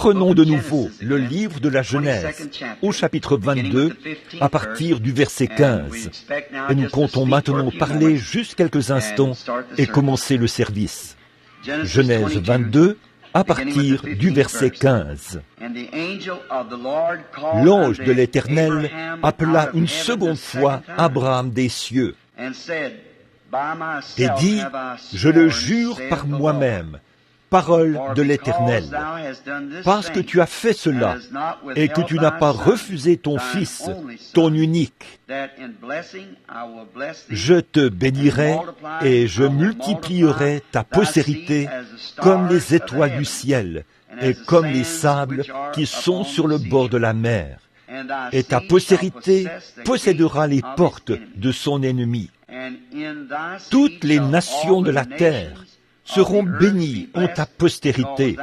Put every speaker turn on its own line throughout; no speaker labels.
Prenons de nouveau le livre de la Genèse, au chapitre 22, à partir du verset 15. Et nous comptons maintenant parler juste quelques instants et commencer le service. Genèse 22, à partir du verset 15. L'ange de l'Éternel appela une seconde fois Abraham des cieux et dit, « Je le jure par moi-même, parole de l'Éternel, parce que tu as fait cela, et que tu n'as pas refusé ton fils, ton unique. Je te bénirai et je multiplierai ta postérité comme les étoiles du ciel et comme les sables qui sont sur le bord de la mer. Et ta postérité possédera les portes de son ennemi. Toutes les nations de la terre seront bénies en ta postérité,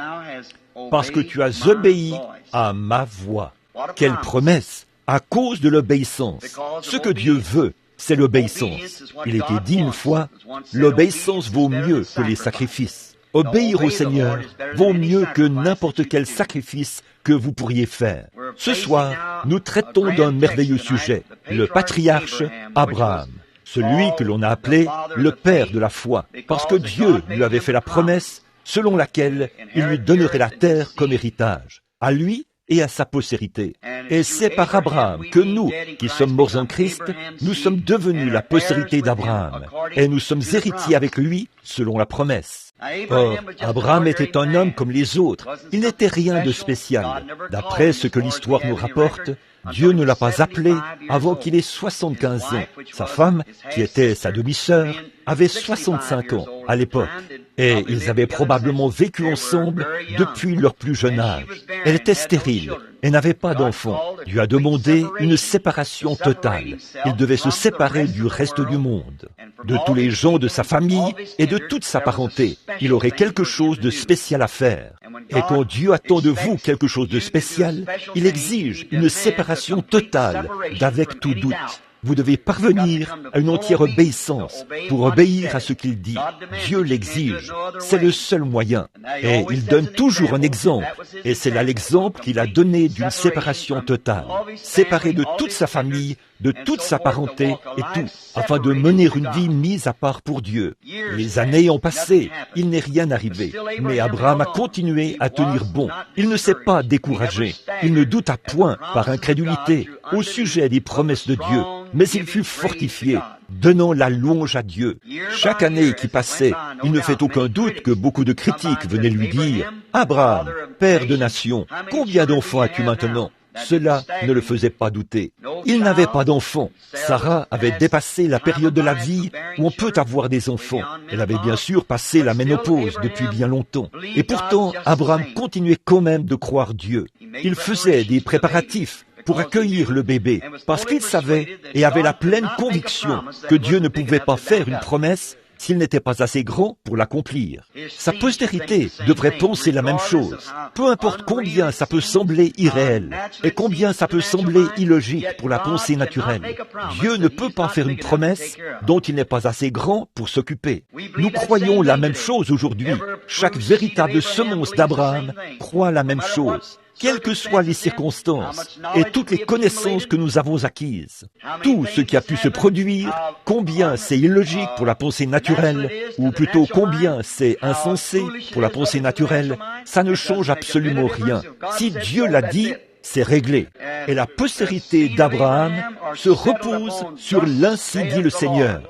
parce que tu as obéi à ma voix. » Quelle promesse! À cause de l'obéissance. Ce que Dieu veut, c'est l'obéissance. Il était dit une fois, l'obéissance vaut mieux que les sacrifices. Obéir au Seigneur vaut mieux que n'importe quel sacrifice que vous pourriez faire. Ce soir, nous traitons d'un merveilleux sujet, le patriarche Abraham. Celui que l'on a appelé le père de la foi, parce que Dieu lui avait fait la promesse selon laquelle il lui donnerait la terre comme héritage, à lui et à sa postérité. Et c'est par Abraham que nous, qui sommes morts en Christ, nous sommes devenus la postérité d'Abraham, et nous sommes héritiers avec lui selon la promesse. Or, Abraham était un homme comme les autres, il n'était rien de spécial. D'après ce que l'histoire nous rapporte, Dieu ne l'a pas appelé avant qu'il ait 75 ans. Sa femme, qui était sa demi-sœur, avait 65 ans à l'époque, et ils avaient probablement vécu ensemble depuis leur plus jeune âge. Elle était stérile et n'avait pas d'enfant. Dieu a demandé une séparation totale. Il devait se séparer du reste du monde, de tous les gens de sa famille et de toute sa parenté. Il aurait quelque chose de spécial à faire. Et quand Dieu attend de vous quelque chose de spécial, il exige une séparation totale d'avec tout doute. Vous devez parvenir à une entière obéissance pour obéir à ce qu'il dit. Dieu l'exige. C'est le seul moyen. Et il donne toujours un exemple. Et c'est là l'exemple qu'il a donné d'une séparation totale. Séparé de toute sa famille, de toute sa parenté et tout, afin de mener une vie mise à part pour Dieu. Les années ont passé, il n'est rien arrivé. Mais Abraham a continué à tenir bon. Il ne s'est pas découragé. Il ne douta point par incrédulité au sujet des promesses de Dieu. Mais il fut fortifié, donnant la louange à Dieu. Chaque année qui passait, il ne fait aucun doute que beaucoup de critiques venaient lui dire « Abraham, père de nation, combien d'enfants as-tu maintenant ?» Cela ne le faisait pas douter. Il n'avait pas d'enfants. Sarah avait dépassé la période de la vie où on peut avoir des enfants. Elle avait bien sûr passé la ménopause depuis bien longtemps. Et pourtant, Abraham continuait quand même de croire Dieu. Il faisait des préparatifs pour accueillir le bébé, parce qu'il savait et avait la pleine conviction que Dieu ne pouvait pas faire une promesse s'il n'était pas assez grand pour l'accomplir. Sa postérité devrait penser la même chose. Peu importe combien ça peut sembler irréel et combien ça peut sembler illogique pour la pensée naturelle, Dieu ne peut pas faire une promesse dont il n'est pas assez grand pour s'occuper. Nous croyons la même chose aujourd'hui. Chaque véritable semence d'Abraham croit la même chose. Quelles que soient les circonstances et toutes les connaissances que nous avons acquises, tout ce qui a pu se produire, combien c'est illogique pour la pensée naturelle, ou plutôt combien c'est insensé pour la pensée naturelle, ça ne change absolument rien. Si Dieu l'a dit, c'est réglé. Et la postérité d'Abraham se repose sur l'Ainsi dit le Seigneur.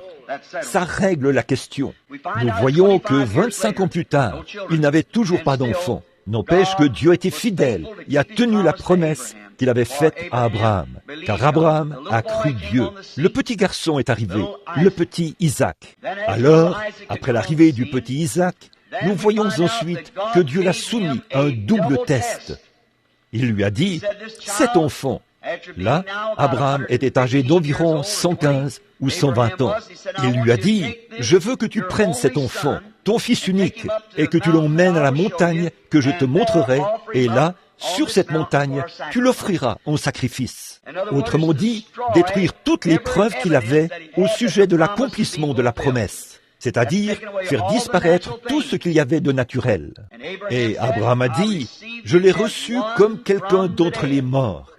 Ça règle la question. Nous voyons que 25 ans plus tard, il n'avait toujours pas d'enfant. N'empêche que Dieu était fidèle et a tenu la promesse qu'il avait faite à Abraham, car Abraham a cru Dieu. Le petit garçon est arrivé, le petit Isaac. Alors, après l'arrivée du petit Isaac, nous voyons ensuite que Dieu l'a soumis à un double test. Il lui a dit, « Cet enfant ». Là, Abraham était âgé d'environ 115 ou 120 ans. Il lui a dit, « Je veux que tu prennes cet enfant, ton fils unique, et que tu l'emmènes à la montagne que je te montrerai, et là, sur cette montagne, tu l'offriras en sacrifice. » Autrement dit, détruire toutes les preuves qu'il avait au sujet de l'accomplissement de la promesse, c'est-à-dire faire disparaître tout ce qu'il y avait de naturel. Et Abraham a dit, « Je l'ai reçu comme quelqu'un d'entre les morts.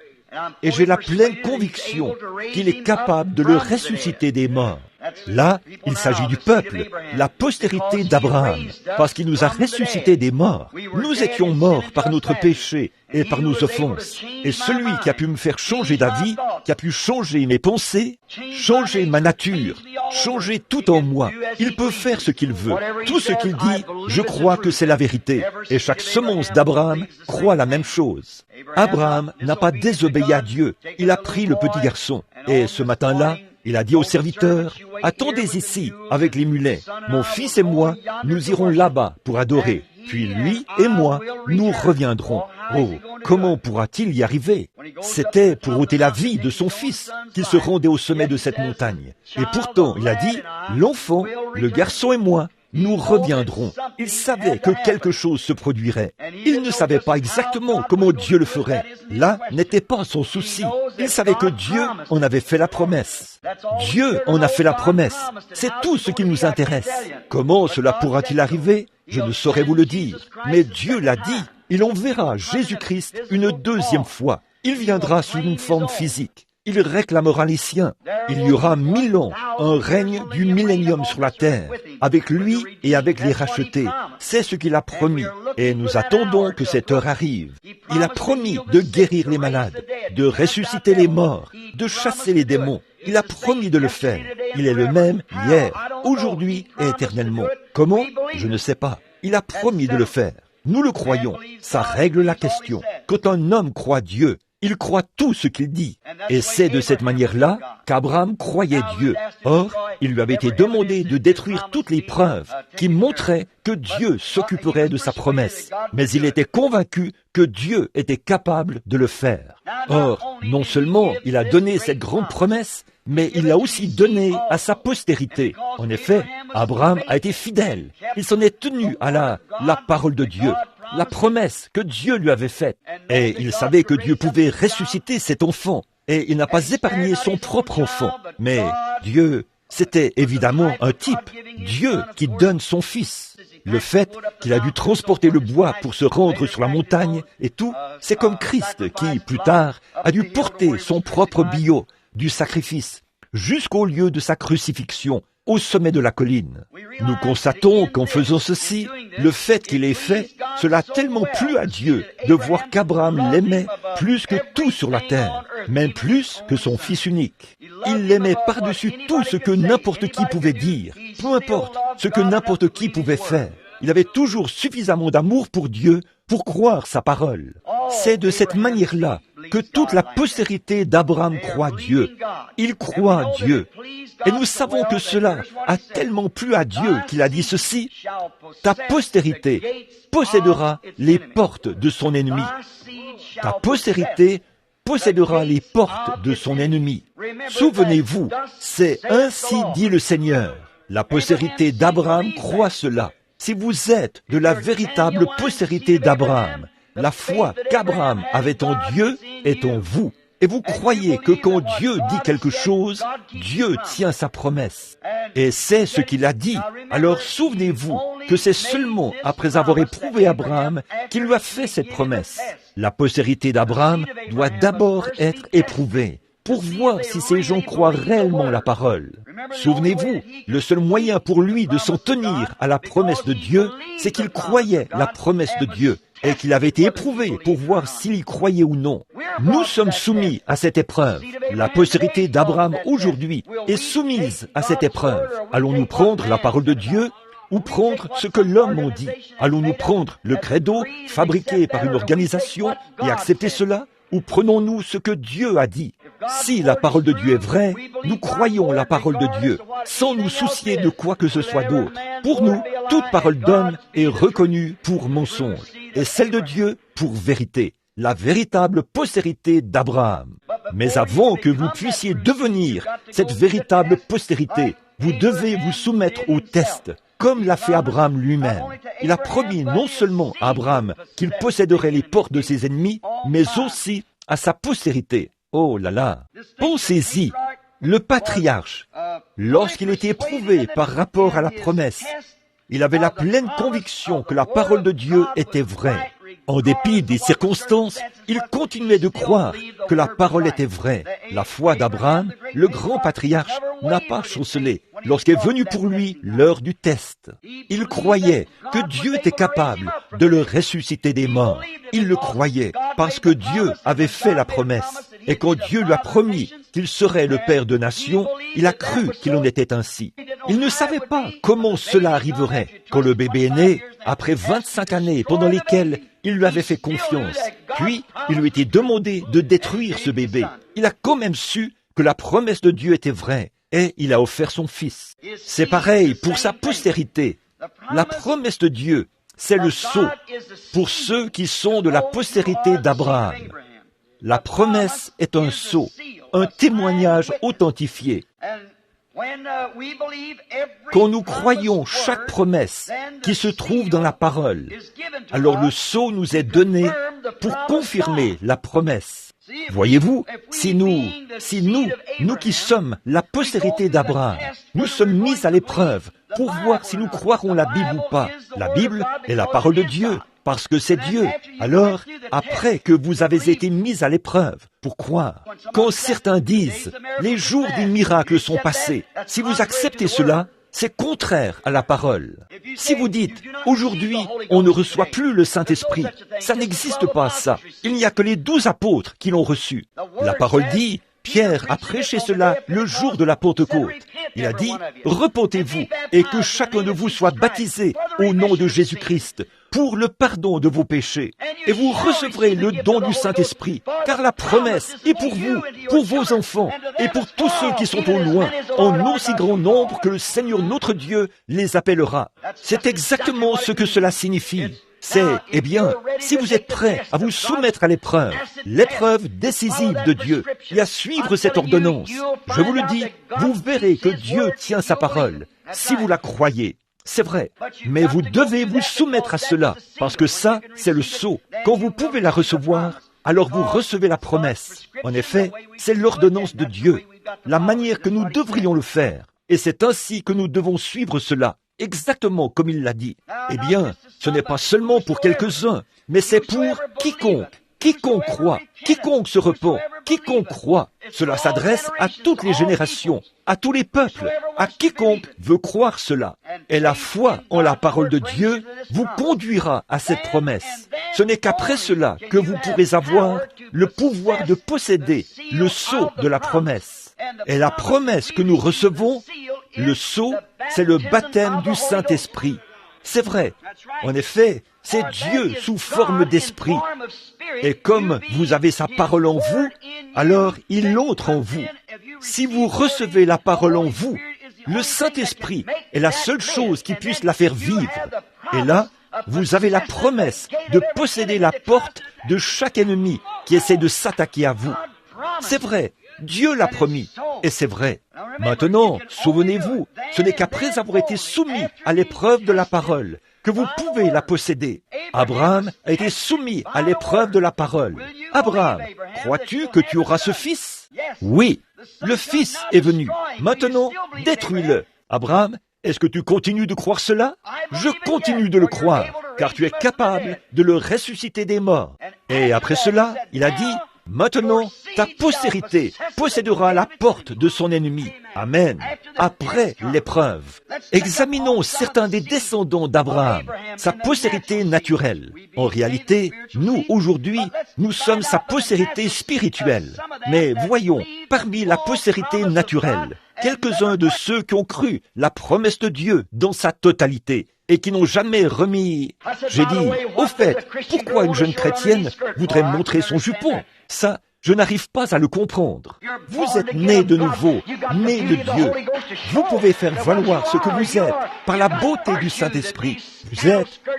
Et j'ai la pleine conviction qu'il est capable de le ressusciter des morts. Là, il s'agit du peuple, la postérité d'Abraham, parce qu'il nous a ressuscités des morts. Nous étions morts par notre péché et par nos offenses. Et celui qui a pu me faire changer d'avis, qui a pu changer mes pensées, changer ma nature, changer tout en moi, il peut faire ce qu'il veut. Tout ce qu'il dit, je crois que c'est la vérité. Et chaque semence d'Abraham croit la même chose. Abraham n'a pas désobéi à Dieu. Il a pris le petit garçon. Et ce matin-là, il a dit aux serviteurs, « Attendez ici, avec les mulets. Mon fils et moi, nous irons là-bas pour adorer. Puis lui et moi, nous reviendrons. » Oh, comment pourra-t-il y arriver? C'était pour ôter la vie de son fils qu'il se rendait au sommet de cette montagne. Et pourtant, il a dit, « L'enfant, le garçon et moi, nous reviendrons. » Il savait que quelque chose se produirait. Il ne savait pas exactement comment Dieu le ferait. Là n'était pas son souci. Il savait que Dieu en avait fait la promesse. Dieu en a fait la promesse. C'est tout ce qui nous intéresse. Comment cela pourra-t-il arriver? Je ne saurais vous le dire. Mais Dieu l'a dit. Il enverra Jésus-Christ une deuxième fois. Il viendra sous une forme physique. Il réclamera les siens. Il y aura 1000 ans, un règne du millénium sur la terre, avec lui et avec les rachetés. C'est ce qu'il a promis, et nous attendons que cette heure arrive. Il a promis de guérir les malades, de ressusciter les morts, de chasser les démons. Il a promis de le faire. Il est le même hier, aujourd'hui et éternellement. Comment? Je ne sais pas. Il a promis de le faire. Nous le croyons. Ça règle la question. Quand un homme croit Dieu, il croit tout ce qu'il dit. Et c'est de cette manière-là qu'Abraham croyait Dieu. Or, il lui avait été demandé de détruire toutes les preuves qui montraient que Dieu s'occuperait de sa promesse. Mais il était convaincu que Dieu était capable de le faire. Or, non seulement il a donné cette grande promesse, mais il l'a aussi donné à sa postérité. En effet, Abraham a été fidèle. Il s'en est tenu à la parole de Dieu, la promesse que Dieu lui avait faite. Et il savait que Dieu pouvait ressusciter cet enfant. Et il n'a pas épargné son propre enfant. Mais Dieu, c'était évidemment un type. Dieu qui donne son fils. Le fait qu'il a dû transporter le bois pour se rendre sur la montagne et tout, c'est comme Christ qui, plus tard, a dû porter son propre billot du sacrifice jusqu'au lieu de sa crucifixion, au sommet de la colline. Nous constatons qu'en faisant ceci, le fait qu'il ait fait, cela a tellement plu à Dieu de voir qu'Abraham l'aimait plus que tout sur la terre, même plus que son fils unique. Il l'aimait par-dessus tout ce que n'importe qui pouvait dire, peu importe ce que n'importe qui pouvait faire. Il avait toujours suffisamment d'amour pour Dieu pour croire sa parole. C'est de cette manière-là que toute la postérité d'Abraham croit Dieu. Il croit Dieu. Et nous savons que cela a tellement plu à Dieu qu'il a dit ceci, « Ta postérité possédera les portes de son ennemi. » Ta postérité possédera les portes de son ennemi. Souvenez-vous, c'est ainsi dit le Seigneur. La postérité d'Abraham croit cela. Si vous êtes de la véritable postérité d'Abraham, la foi qu'Abraham avait en Dieu est en vous. Et vous croyez que quand Dieu dit quelque chose, Dieu tient sa promesse. Et c'est ce qu'il a dit. Alors souvenez-vous que c'est seulement après avoir éprouvé Abraham qu'il lui a fait cette promesse. La postérité d'Abraham doit d'abord être éprouvée pour voir si ces gens croient réellement la parole. Souvenez-vous, le seul moyen pour lui de s'en tenir à la promesse de Dieu, c'est qu'il croyait la promesse de Dieu et qu'il avait été éprouvé pour voir s'il y croyait ou non. Nous sommes soumis à cette épreuve. La postérité d'Abraham aujourd'hui est soumise à cette épreuve. Allons-nous prendre la parole de Dieu ou prendre ce que l'homme en dit? Allons-nous prendre le credo fabriqué par une organisation et accepter cela? Ou prenons-nous ce que Dieu a dit? Si la parole de Dieu est vraie, nous croyons la parole de Dieu, sans nous soucier de quoi que ce soit d'autre. Pour nous, toute parole d'homme est reconnue pour mensonge, et celle de Dieu pour vérité, la véritable postérité d'Abraham. Mais avant que vous puissiez devenir cette véritable postérité, vous devez vous soumettre au test, comme l'a fait Abraham lui-même. Il a promis non seulement à Abraham qu'il posséderait les portes de ses ennemis, mais aussi à sa postérité. Oh là là! Pensez-y, le patriarche, lorsqu'il était éprouvé par rapport à la promesse, il avait la pleine conviction que la parole de Dieu était vraie. En dépit des circonstances, il continuait de croire que la parole était vraie. La foi d'Abraham, le grand patriarche, n'a pas chancelé lorsqu'est venue pour lui l'heure du test. Il croyait que Dieu était capable de le ressusciter des morts. Il le croyait parce que Dieu avait fait la promesse. Et quand Dieu lui a promis qu'il serait le père de nations, il a cru qu'il en était ainsi. Il ne savait pas comment cela arriverait. Quand le bébé est né, après 25 années pendant lesquelles il lui avait fait confiance, puis il lui était demandé de détruire ce bébé, il a quand même su que la promesse de Dieu était vraie et il a offert son fils. C'est pareil pour sa postérité. La promesse de Dieu, c'est le sceau pour ceux qui sont de la postérité d'Abraham. La promesse est un sceau, un témoignage authentifié. Quand nous croyons chaque promesse qui se trouve dans la parole, alors le sceau nous est donné pour confirmer la promesse. Voyez-vous, si nous qui sommes la postérité d'Abraham, nous sommes mis à l'épreuve pour voir si nous croirons la Bible ou pas. La Bible est la parole de Dieu, parce que c'est Dieu. Alors, après que vous avez été mis à l'épreuve pour croire, quand certains disent « les jours du miracle sont passés », si vous acceptez cela, c'est contraire à la parole. Si vous dites « aujourd'hui, on ne reçoit plus le Saint-Esprit », ça n'existe pas ça. Il n'y a que les 12 apôtres qui l'ont reçu. La parole dit « Pierre a prêché cela le jour de la Pentecôte. Il a dit « Repentez-vous et que chacun de vous soit baptisé au nom de Jésus-Christ pour le pardon de vos péchés. Et vous recevrez le don du Saint-Esprit, car la promesse est pour vous, pour vos enfants et pour tous ceux qui sont au loin, en aussi grand nombre que le Seigneur notre Dieu les appellera. » C'est exactement ce que cela signifie. C'est, eh bien, si vous êtes prêts à vous soumettre à l'épreuve décisive de Dieu, et à suivre cette ordonnance, je vous le dis, vous verrez que Dieu tient sa parole, si vous la croyez. C'est vrai, mais vous devez vous soumettre à cela, parce que ça, c'est le sceau. Quand vous pouvez la recevoir, alors vous recevez la promesse. En effet, c'est l'ordonnance de Dieu, la manière que nous devrions le faire. Et c'est ainsi que nous devons suivre cela, exactement comme il l'a dit. Eh bien, ce n'est pas seulement pour quelques-uns, mais c'est pour quiconque. Quiconque croit, quiconque se repent, quiconque croit. Cela s'adresse à toutes les générations, à tous les peuples, à quiconque veut croire cela. Et la foi en la parole de Dieu vous conduira à cette promesse. Ce n'est qu'après cela que vous pourrez avoir le pouvoir de posséder le sceau de la promesse. Et la promesse que nous recevons, le sceau, c'est le baptême du Saint-Esprit. C'est vrai. En effet, c'est Dieu sous forme d'esprit. Et comme vous avez sa parole en vous, alors il entre en vous. Si vous recevez la parole en vous, le Saint-Esprit est la seule chose qui puisse la faire vivre. Et là, vous avez la promesse de posséder la porte de chaque ennemi qui essaie de s'attaquer à vous. C'est vrai, Dieu l'a promis, et c'est vrai. Maintenant, souvenez-vous, ce n'est qu'après avoir été soumis à l'épreuve de la parole que vous pouvez la posséder. Abraham a été soumis à l'épreuve de la parole. Abraham, crois-tu que tu auras ce fils? Oui, le fils est venu. Maintenant, détruis-le. Abraham, est-ce que tu continues de croire cela? Je continue de le croire, car tu es capable de le ressusciter des morts. Et après cela, il a dit, maintenant, ta postérité possédera la porte de son ennemi. Amen. Après l'épreuve, examinons certains des descendants d'Abraham, sa postérité naturelle. En réalité, nous, aujourd'hui, nous sommes sa postérité spirituelle. Mais voyons, parmi la postérité naturelle, quelques-uns de ceux qui ont cru la promesse de Dieu dans sa totalité et qui n'ont jamais remis. J'ai dit, au fait, pourquoi une jeune chrétienne voudrait montrer son jupon? Ça, je n'arrive pas à le comprendre. Vous êtes né de nouveau, né de Dieu. Vous pouvez faire valoir ce que vous êtes par la beauté du Saint-Esprit.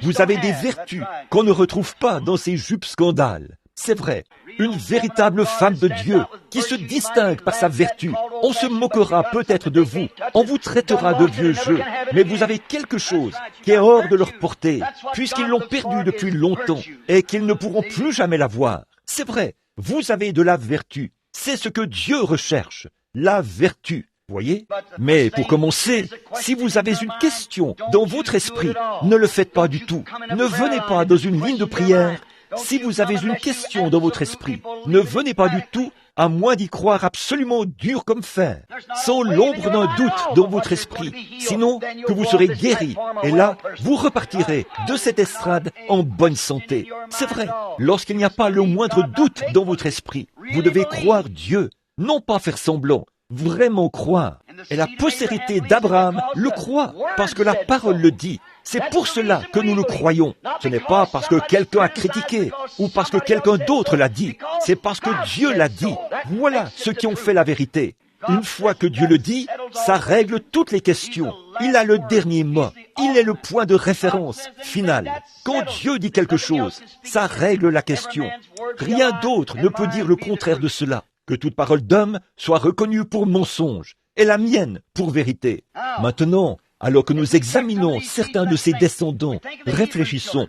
Vous avez des vertus qu'on ne retrouve pas dans ces jupes scandales. C'est vrai, une véritable femme de Dieu qui se distingue par sa vertu. On se moquera peut-être de vous, on vous traitera de vieux jeux, mais vous avez quelque chose qui est hors de leur portée, puisqu'ils l'ont perdu depuis longtemps et qu'ils ne pourront plus jamais l'avoir. C'est vrai, vous avez de la vertu. C'est ce que Dieu recherche, la vertu. Voyez? Mais pour commencer, si vous avez une question dans votre esprit, ne le faites pas du tout. Ne venez pas dans une ligne de prière Si vous avez une question dans votre esprit, ne venez pas du tout, à moins d'y croire absolument dur comme fer, sans l'ombre d'un doute dans votre esprit, sinon que vous serez guéri, et là, vous repartirez de cette estrade en bonne santé. C'est vrai, lorsqu'il n'y a pas le moindre doute dans votre esprit, vous devez croire Dieu, non pas faire semblant, vraiment croire. Et la postérité d'Abraham le croit, parce que la parole le dit. C'est pour cela que nous le croyons. Ce n'est pas parce que quelqu'un a critiqué, ou parce que quelqu'un d'autre l'a dit. C'est parce que Dieu l'a dit. Voilà ceux qui ont fait la vérité. Une fois que Dieu le dit, ça règle toutes les questions. Il a le dernier mot. Il est le point de référence final. Quand Dieu dit quelque chose, ça règle la question. Rien d'autre ne peut dire le contraire de cela. Que toute parole d'homme soit reconnue pour mensonge, et la mienne pour vérité. Maintenant, alors que nous examinons certains de ses descendants, réfléchissons.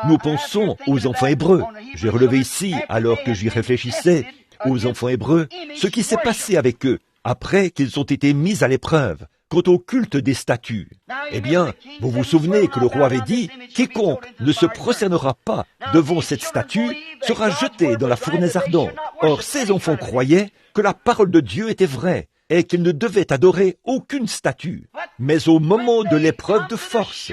Nous pensons aux enfants hébreux. J'ai relevé ici, alors que j'y réfléchissais, aux enfants hébreux, ce qui s'est passé avec eux, après qu'ils ont été mis à l'épreuve, quant au culte des statues. Eh bien, vous vous souvenez que le roi avait dit, « Quiconque ne se prosternera pas devant cette statue sera jeté dans la fournaise ardente. » Or, ces enfants croyaient que la parole de Dieu était vraie, et qu'ils ne devaient adorer aucune statue. Mais au moment de l'épreuve de force,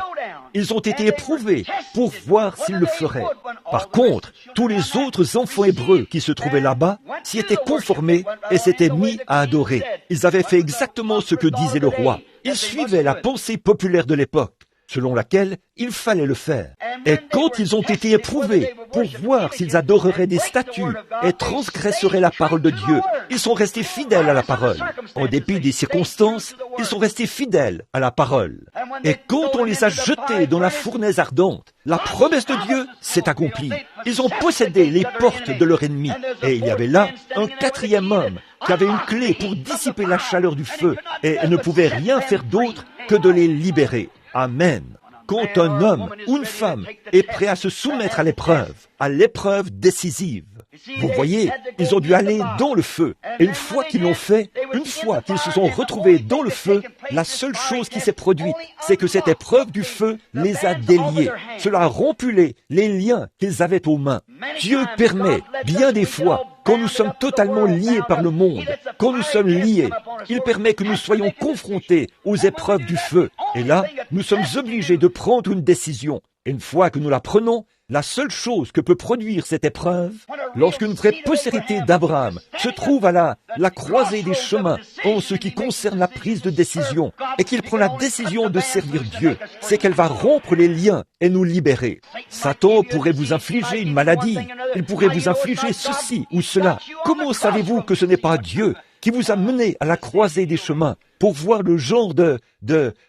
ils ont été éprouvés pour voir s'ils le feraient. Par contre, tous les autres enfants hébreux qui se trouvaient là-bas s'y étaient conformés et s'étaient mis à adorer. Ils avaient fait exactement ce que disait le roi. Ils suivaient la pensée populaire de l'époque, selon laquelle il fallait le faire. Et quand ils ont été éprouvés pour voir s'ils adoreraient des statues et transgresseraient la parole de Dieu, ils sont restés fidèles à la parole. En dépit des circonstances, ils sont restés fidèles à la parole. Et quand on les a jetés dans la fournaise ardente, la promesse de Dieu s'est accomplie. Ils ont possédé les portes de leur ennemi. Et il y avait là un quatrième homme qui avait une clé pour dissiper la chaleur du feu et ne pouvait rien faire d'autre que de les libérer. Amen. Quand un homme ou une femme est prêt à se soumettre à l'épreuve décisive, vous voyez, ils ont dû aller dans le feu. Et une fois qu'ils l'ont fait, une fois qu'ils se sont retrouvés dans le feu, la seule chose qui s'est produite, c'est que cette épreuve du feu les a déliés. Cela a rompu les liens qu'ils avaient aux mains. Dieu permet, bien des fois, quand nous sommes totalement liés par le monde, quand nous sommes liés, il permet que nous soyons confrontés aux épreuves du feu. Et là, nous sommes obligés de prendre une décision. Et une fois que nous la prenons, la seule chose que peut produire cette épreuve, lorsqu'une vraie postérité d'Abraham se trouve à la croisée des chemins en ce qui concerne la prise de décision, et qu'il prend la décision de servir Dieu, c'est qu'elle va rompre les liens et nous libérer. Satan pourrait vous infliger une maladie, il pourrait vous infliger ceci ou cela. Comment savez-vous que ce n'est pas Dieu qui vous a mené à la croisée des chemins pour voir le genre de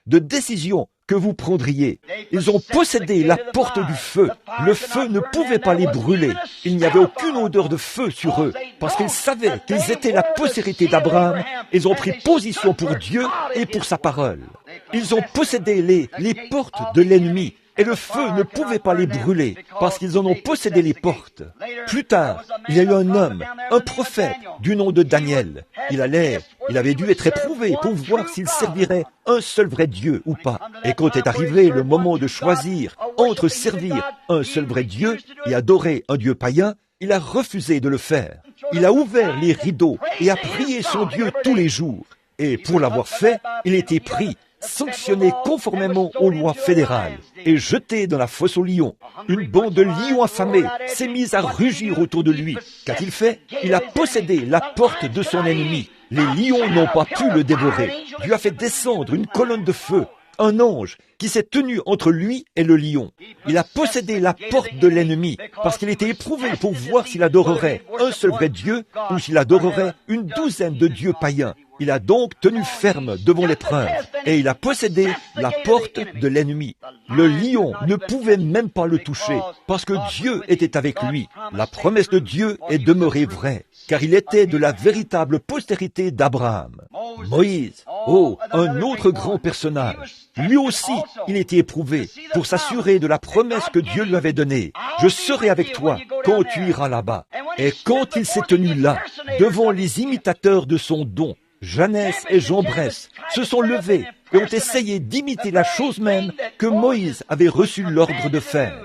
décision que vous prendriez? Ils ont possédé la porte du feu. Le feu ne pouvait pas les brûler. Il n'y avait aucune odeur de feu sur eux, parce qu'ils savaient qu'ils étaient la postérité d'Abraham. Ils ont pris position pour Dieu et pour sa parole. Ils ont possédé les portes de l'ennemi. Et le feu ne pouvait pas les brûler, parce qu'ils en ont possédé les portes. Plus tard, il y a eu un homme, un prophète, du nom de Daniel. Il avait dû être éprouvé pour voir s'il servirait un seul vrai Dieu ou pas. Et quand est arrivé le moment de choisir entre servir un seul vrai Dieu et adorer un Dieu païen, il a refusé de le faire. Il a ouvert les rideaux et a prié son Dieu tous les jours. Et pour l'avoir fait, il était pris, sanctionné conformément aux lois fédérales et jeté dans la fosse aux lions. Une bande de lions affamés s'est mise à rugir autour de lui. Qu'a-t-il fait? Il a possédé la porte de son ennemi. Les lions n'ont pas pu le dévorer. Dieu a fait descendre une colonne de feu, un ange qui s'est tenu entre lui et le lion. Il a possédé la porte de l'ennemi parce qu'il était éprouvé pour voir s'il adorerait un seul vrai Dieu ou s'il adorerait une douzaine de dieux païens. Il a donc tenu ferme devant l'épreuve et il a possédé la porte de l'ennemi. Le lion ne pouvait même pas le toucher parce que Dieu était avec lui. La promesse de Dieu est demeurée vraie car il était de la véritable postérité d'Abraham. Moïse, un autre grand personnage. Lui aussi, il était éprouvé pour s'assurer de la promesse que Dieu lui avait donnée. Je serai avec toi quand tu iras là-bas. Et quand il s'est tenu là, devant les imitateurs de son don, Jeannès et Jean Bresse se sont levés et ont essayé d'imiter la chose même que Moïse avait reçu l'ordre de faire.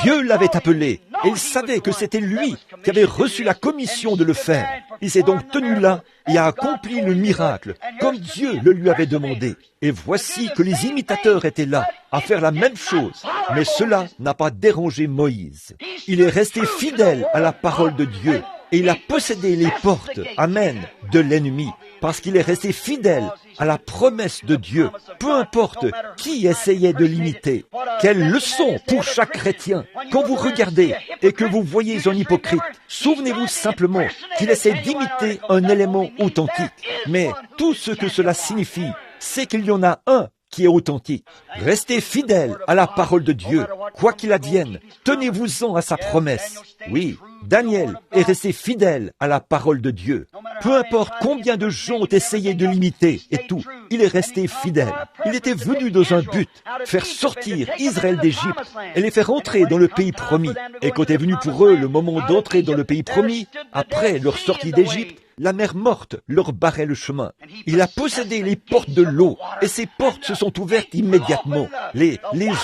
Dieu l'avait appelé, et il savait que c'était lui qui avait reçu la commission de le faire. Il s'est donc tenu là et a accompli le miracle, comme Dieu le lui avait demandé. Et voici que les imitateurs étaient là, à faire la même chose. Mais cela n'a pas dérangé Moïse. Il est resté fidèle à la parole de Dieu. Et il a possédé les portes, amen, de l'ennemi, parce qu'il est resté fidèle à la promesse de Dieu, peu importe qui essayait de l'imiter. Quelle leçon pour chaque chrétien! Quand vous regardez et que vous voyez un hypocrite, souvenez-vous simplement qu'il essaie d'imiter un élément authentique. Mais tout ce que cela signifie, c'est qu'il y en a un qui est authentique. Restez fidèle à la parole de Dieu, quoi qu'il advienne. Tenez-vous-en à sa promesse. Oui, Daniel est resté fidèle à la parole de Dieu. Peu importe combien de gens ont essayé de l'imiter et tout, il est resté fidèle. Il était venu dans un but, faire sortir Israël d'Égypte et les faire entrer dans le pays promis. Et quand est venu pour eux le moment d'entrer dans le pays promis, après leur sortie d'Égypte, la mer morte leur barrait le chemin. Il a possédé les portes de l'eau, et ces portes se sont ouvertes immédiatement. Les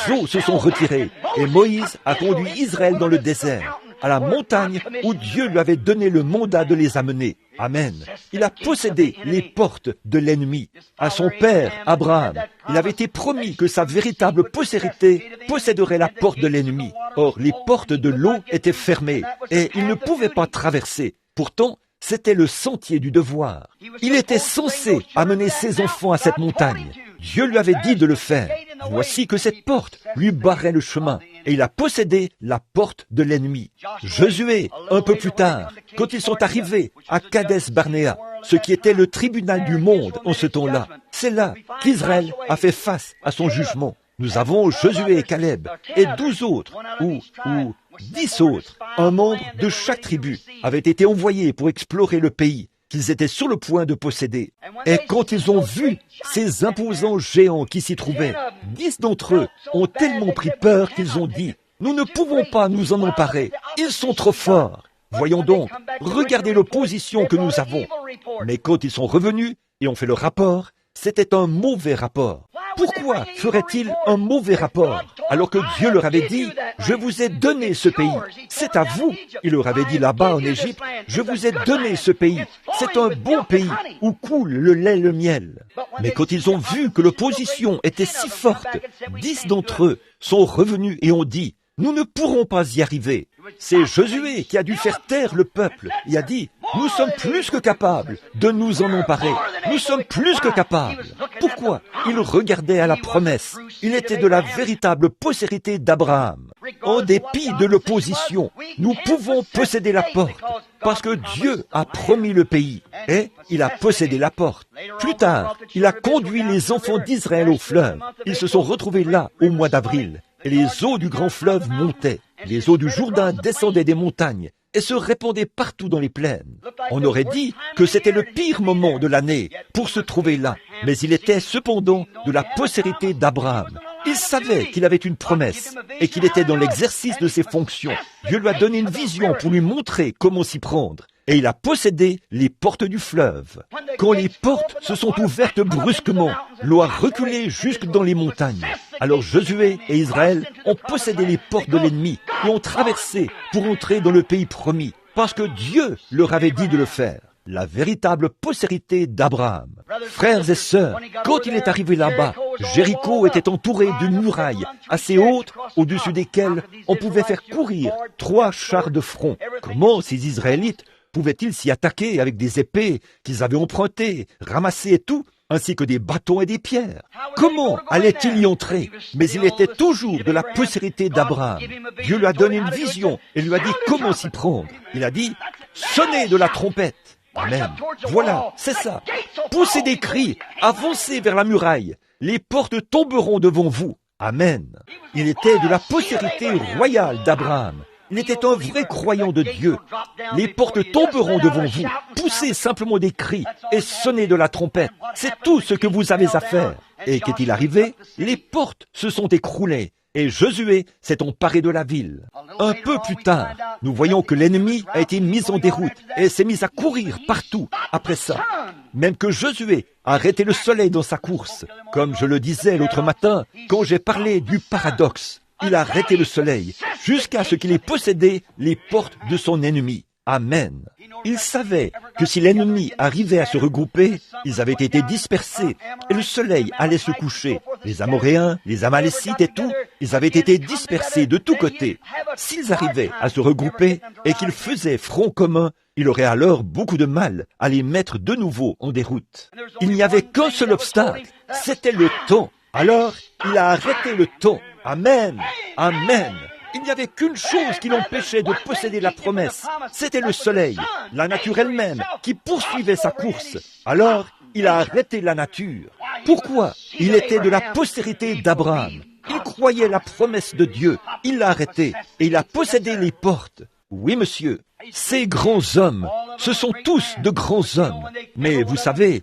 eaux se sont retirées, et Moïse a conduit Israël dans le désert, à la montagne où Dieu lui avait donné le mandat de les amener. Amen. Il a possédé les portes de l'ennemi. À son père, Abraham, il avait été promis que sa véritable postérité posséderait la porte de l'ennemi. Or, les portes de l'eau étaient fermées, et il ne pouvait pas traverser. Pourtant, c'était le sentier du devoir. Il était censé amener ses enfants à cette montagne. Dieu lui avait dit de le faire. Voici que cette porte lui barrait le chemin, et il a possédé la porte de l'ennemi. Josué, un peu plus tard, quand ils sont arrivés à Kadès Barnéa, ce qui était le tribunal du monde en ce temps-là, c'est là qu'Israël a fait face à son jugement. Nous avons Josué et Caleb, et 12 autres, ou 10 autres, un membre de chaque tribu, avaient été envoyés pour explorer le pays qu'ils étaient sur le point de posséder. Et quand ils ont vu ces imposants géants qui s'y trouvaient, 10 d'entre eux ont tellement pris peur qu'ils ont dit « Nous ne pouvons pas nous en emparer, ils sont trop forts ». Voyons donc, regardez l'opposition que nous avons. Mais quand ils sont revenus et ont fait le rapport, c'était un mauvais rapport. Pourquoi ferait-il un mauvais rapport alors que Dieu leur avait dit « Je vous ai donné ce pays, c'est à vous ». Il leur avait dit là-bas en Égypte « Je vous ai donné ce pays, c'est un bon pays où coule le lait et le miel ». Mais quand ils ont vu que l'opposition était si forte, 10 d'entre eux sont revenus et ont dit « Nous ne pourrons pas y arriver ». C'est Josué qui a dû faire taire le peuple. Il a dit « Nous sommes plus que capables de nous en emparer. Nous sommes plus que capables. » Pourquoi? Il regardait à la promesse. Il était de la véritable postérité d'Abraham. En dépit de l'opposition, nous pouvons posséder la porte, parce que Dieu a promis le pays, et il a possédé la porte. Plus tard, il a conduit les enfants d'Israël au fleuve. Ils se sont retrouvés là au mois d'avril, et les eaux du grand fleuve montaient. Les eaux du Jourdain descendaient des montagnes et se répandaient partout dans les plaines. On aurait dit que c'était le pire moment de l'année pour se trouver là, mais il était cependant de la postérité d'Abraham. Il savait qu'il avait une promesse et qu'il était dans l'exercice de ses fonctions. Dieu lui a donné une vision pour lui montrer comment s'y prendre. Et il a possédé les portes du fleuve. Quand les portes se sont ouvertes brusquement, l'eau a reculé jusque dans les montagnes. Alors Josué et Israël ont possédé les portes de l'ennemi et ont traversé pour entrer dans le pays promis, parce que Dieu leur avait dit de le faire. La véritable postérité d'Abraham. Frères et sœurs, quand il est arrivé là-bas, Jéricho était entouré d'une muraille assez haute au-dessus desquelles on pouvait faire courir 3 chars de front. Comment ces Israélites pouvaient-ils s'y attaquer avec des épées qu'ils avaient empruntées, ramassées et tout, ainsi que des bâtons et des pierres? Comment allait-il y entrer? Mais il était toujours de la postérité d'Abraham. Dieu lui a donné une vision et lui a dit comment s'y prendre. Il a dit « Sonnez de la trompette ». Amen. Voilà, c'est ça. Poussez des cris, avancez vers la muraille. Les portes tomberont devant vous. Amen. Il était de la postérité royale d'Abraham. Il était un vrai croyant de Dieu. Les portes tomberont devant vous. Poussez simplement des cris et sonnez de la trompette. C'est tout ce que vous avez à faire. Et qu'est-il arrivé? Les portes se sont écroulées. Et Josué s'est emparé de la ville. Un peu plus tard, nous voyons que l'ennemi a été mis en déroute et s'est mis à courir partout après ça. même que Josué a arrêté le soleil dans sa course. Comme je le disais l'autre matin, quand j'ai parlé du paradoxe, il a arrêté le soleil jusqu'à ce qu'il ait possédé les portes de son ennemi. Amen. Il savait que si l'ennemi arrivait à se regrouper, ils avaient été dispersés et le soleil allait se coucher. Les Amoréens, les Amalécites et tout, ils avaient été dispersés de tous côtés. S'ils arrivaient à se regrouper et qu'ils faisaient front commun, il aurait alors beaucoup de mal à les mettre de nouveau en déroute. Il n'y avait qu'un seul obstacle, c'était le temps. Alors, il a arrêté le temps. Amen. Amen. Il n'y avait qu'une chose qui l'empêchait de posséder la promesse. C'était le soleil, la nature elle-même, qui poursuivait sa course. Alors, il a arrêté la nature. Pourquoi? Il était de la postérité d'Abraham. Il croyait la promesse de Dieu. Il l'a arrêté et il a possédé les portes. Oui, monsieur. Ces grands hommes, ce sont tous de grands hommes. Mais vous savez,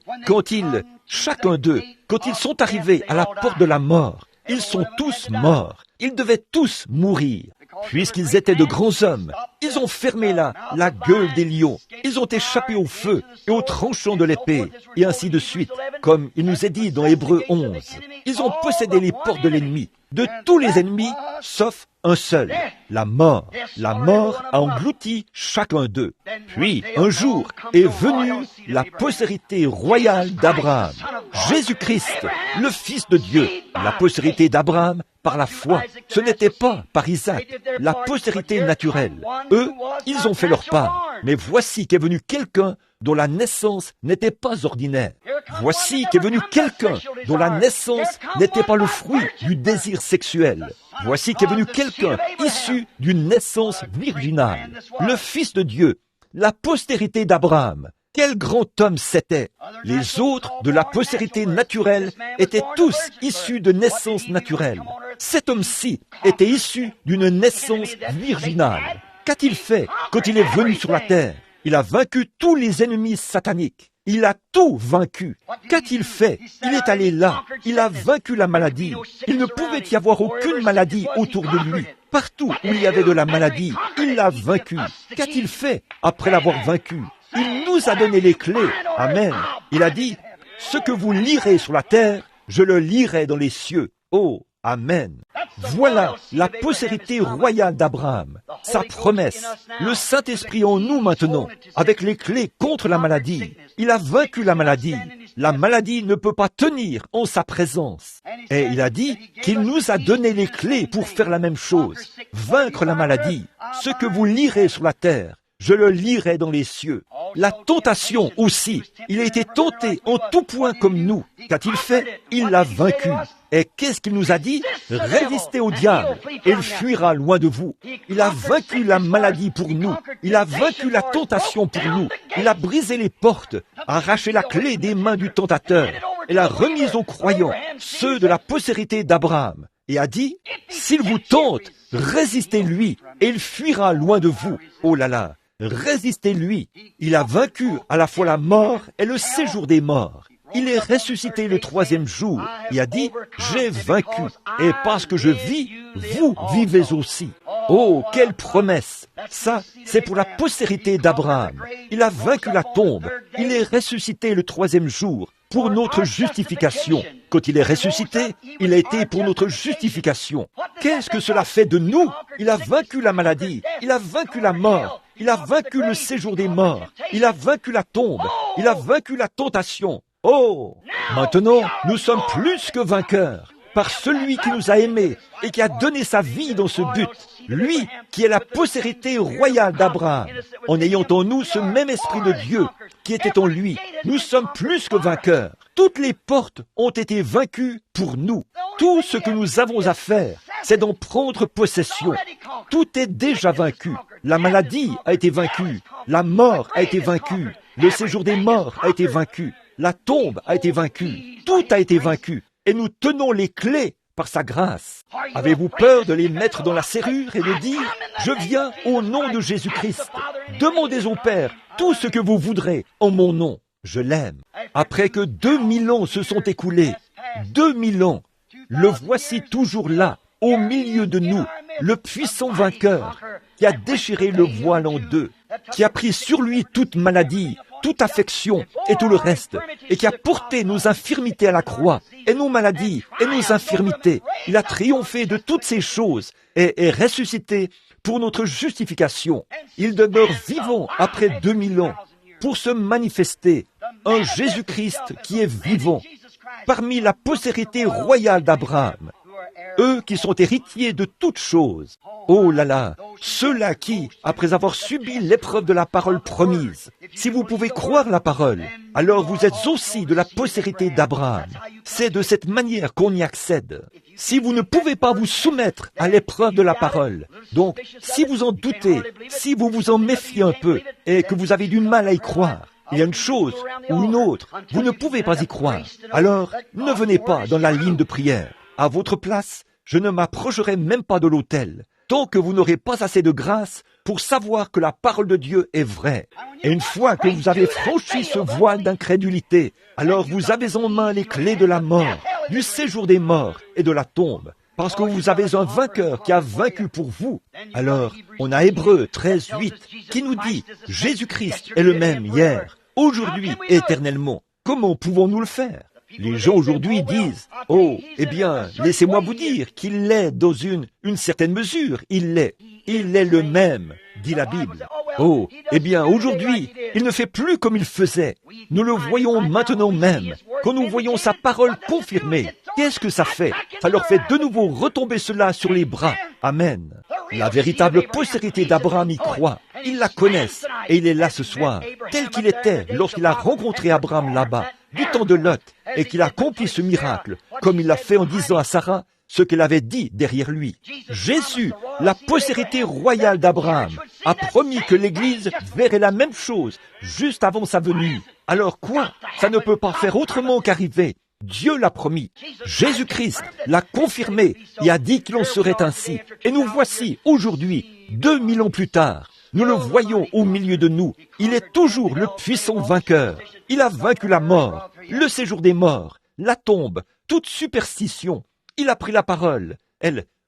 chacun d'eux, quand ils sont arrivés à la porte de la mort, ils sont tous morts. Ils devaient tous mourir. Puisqu'ils étaient de grands hommes, ils ont fermé la gueule des lions. Ils ont échappé au feu et aux tranchants de l'épée, et ainsi de suite, comme il nous est dit dans Hébreux 11. Ils ont possédé les portes de l'ennemi, de tous les ennemis, sauf un seul, la mort. La mort a englouti chacun d'eux. Puis, un jour, est venue la postérité royale d'Abraham. Jésus-Christ, le Fils de Dieu, la postérité d'Abraham par la foi. Ce n'était pas par Isaac, la postérité naturelle. Eux, ils ont fait leur part. Mais voici qu'est venu quelqu'un dont la naissance n'était pas ordinaire. Voici qu'est venu quelqu'un dont la naissance n'était pas le fruit du désir sexuel. Voici qu'est venu quelqu'un issu d'une naissance virginale, le Fils de Dieu, la postérité d'Abraham. Quel grand homme c'était! Les autres de la postérité naturelle étaient tous issus de naissance naturelle. Cet homme-ci était issu d'une naissance virginale. Qu'a-t-il fait quand il est venu sur la terre? Il a vaincu tous les ennemis sataniques. Il a tout vaincu. Qu'a-t-il fait? Il est allé là. Il a vaincu la maladie. Il ne pouvait y avoir aucune maladie autour de lui. Partout où il y avait de la maladie, il l'a vaincu. Qu'a-t-il fait après l'avoir vaincu? Il nous a donné les clés. Amen. Il a dit, ce que vous lirez sur la terre, je le lirai dans les cieux. Oh, amen. Voilà la postérité royale d'Abraham, sa promesse, le Saint-Esprit en nous maintenant, avec les clés contre la maladie. Il a vaincu la maladie. La maladie ne peut pas tenir en sa présence. Et il a dit qu'il nous a donné les clés pour faire la même chose, vaincre la maladie. Ce que vous lirez sur la terre, je le lirai dans les cieux. La tentation aussi. Il a été tenté en tout point comme nous. Qu'a-t-il fait? Il l'a vaincu. Et qu'est-ce qu'il nous a dit? Résistez au diable, et il fuira loin de vous. Il a vaincu la maladie pour nous. Il a vaincu la tentation pour nous. Il a brisé les portes, arraché la clé des mains du tentateur, et l'a remise aux croyants, ceux de la postérité d'Abraham, et a dit, s'il vous tente, résistez-lui, et il fuira loin de vous. Oh là là! Résistez-lui. Il a vaincu à la fois la mort et le séjour des morts. Il est ressuscité le troisième jour et a dit, j'ai vaincu. Et parce que je vis, vous vivez aussi. Oh, quelle promesse! Ça, c'est pour la postérité d'Abraham. Il a vaincu la tombe. Il est ressuscité le troisième jour pour notre justification. Quand il est ressuscité, il a été pour notre justification. Qu'est-ce que cela fait de nous? Il a vaincu la maladie. Il a vaincu la mort. Il a vaincu le séjour des morts. Il a vaincu la tombe. Il a vaincu la tentation. Oh! Maintenant, nous sommes plus que vainqueurs par celui qui nous a aimés et qui a donné sa vie dans ce but. Lui qui est la postérité royale d'Abraham. En ayant en nous ce même esprit de Dieu qui était en lui, nous sommes plus que vainqueurs. Toutes les portes ont été vaincues pour nous. Tout ce que nous avons à faire, c'est d'en prendre possession. Tout est déjà vaincu. La maladie a été vaincue. La mort a été vaincue. Le séjour des morts a été vaincu. La tombe a été vaincue. Tout a été vaincu. Et nous tenons les clés par sa grâce. Avez-vous peur de les mettre dans la serrure et de dire, je viens au nom de Jésus-Christ. Demandez au Père tout ce que vous voudrez en mon nom. Je l'aime. Après que 2000 ans se sont écoulés, 2000 ans, le voici toujours là, au milieu de nous, le puissant vainqueur, qui a déchiré le voile en deux, qui a pris sur lui toute maladie, toute affection et tout le reste, et qui a porté nos infirmités à la croix, et nos maladies, et nos infirmités. Il a triomphé de toutes ces choses, et est ressuscité pour notre justification. Il demeure vivant après 2000 ans, pour se manifester, un Jésus-Christ qui est vivant, parmi la postérité royale d'Abraham, eux qui sont héritiers de toutes choses. Oh là là, ceux-là qui, après avoir subi l'épreuve de la parole promise, si vous pouvez croire la parole, alors vous êtes aussi de la postérité d'Abraham. C'est de cette manière qu'on y accède. Si vous ne pouvez pas vous soumettre à l'épreuve de la parole, donc si vous en doutez, si vous vous en méfiez un peu et que vous avez du mal à y croire, il y a une chose ou une autre, vous ne pouvez pas y croire, alors ne venez pas dans la ligne de prière. À votre place, je ne m'approcherai même pas de l'autel, tant que vous n'aurez pas assez de grâce pour savoir que la parole de Dieu est vraie. Et une fois que vous avez franchi ce voile d'incrédulité, alors vous avez en main les clés de la mort, du séjour des morts et de la tombe, parce que vous avez un vainqueur qui a vaincu pour vous. Alors, on a Hébreux 13:8 qui nous dit « Jésus-Christ est le même hier, aujourd'hui et éternellement ». Comment pouvons-nous le faire? Les gens aujourd'hui disent « Oh, eh bien, laissez-moi vous dire qu'il l'est dans une certaine mesure, il l'est. Il est le même, dit la Bible. Oh, eh bien, aujourd'hui, il ne fait plus comme il faisait. Nous le voyons maintenant même, quand nous voyons sa parole confirmée. Qu'est-ce que ça fait? Ça leur fait de nouveau retomber cela sur les bras. Amen. La véritable postérité d'Abraham y croit. Ils la connaissent, et il est là ce soir, tel qu'il était lorsqu'il a rencontré Abraham là-bas, du temps de Lot, et qu'il a accompli ce miracle, comme il l'a fait en disant à Sarah ce qu'elle avait dit derrière lui. Jésus, la postérité royale d'Abraham, a promis que l'Église verrait la même chose juste avant sa venue. Alors quoi? Ça ne peut pas faire autrement qu'arriver. Dieu l'a promis. Jésus-Christ l'a confirmé et a dit qu'il en serait ainsi. Et nous voici aujourd'hui, 2000 ans plus tard. Nous le voyons au milieu de nous. Il est toujours le puissant vainqueur. Il a vaincu la mort, le séjour des morts, la tombe, toute superstition. Il a pris la parole.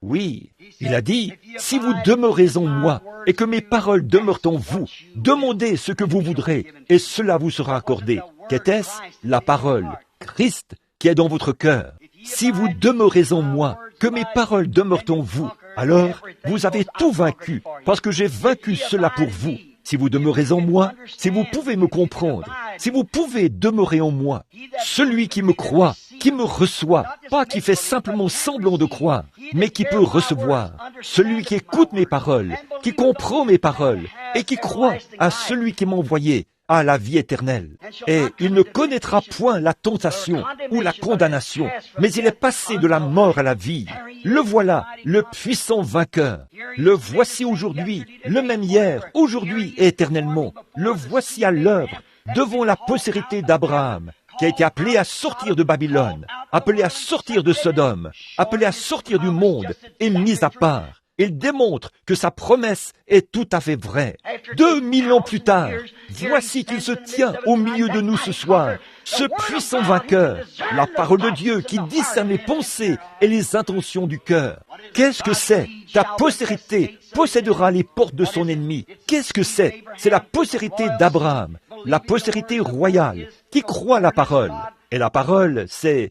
Oui, il a dit, si vous demeurez en moi et que mes paroles demeurent en vous, demandez ce que vous voudrez et cela vous sera accordé. Qu'était-ce? La parole, Christ, qui est dans votre cœur. Si vous demeurez en moi, que mes paroles demeurent en vous, alors vous avez tout vaincu, parce que j'ai vaincu cela pour vous. Si vous demeurez en moi, si vous pouvez me comprendre, si vous pouvez demeurer en moi, celui qui me croit, qui me reçoit, pas qui fait simplement semblant de croire, mais qui peut recevoir, celui qui écoute mes paroles, qui comprend mes paroles, et qui croit à celui qui m'a envoyé, à la vie éternelle. Et il ne connaîtra point la tentation ou la condamnation, mais il est passé de la mort à la vie. Le voilà, le puissant vainqueur. Le voici aujourd'hui, le même hier, aujourd'hui et éternellement. Le voici à l'œuvre, devant la postérité d'Abraham, qui a été appelé à sortir de Babylone, appelé à sortir de Sodome, appelé à sortir du monde et mis à part. Il démontre que sa promesse est tout à fait vraie. 2000 ans plus tard, voici qu'il se tient au milieu de nous ce soir, ce puissant vainqueur, la parole de Dieu qui discerne les pensées et les intentions du cœur. Qu'est-ce que c'est? Ta postérité possédera les portes de son ennemi. Qu'est-ce que c'est? C'est la postérité d'Abraham, la postérité royale, qui croit la parole. Et la parole, c'est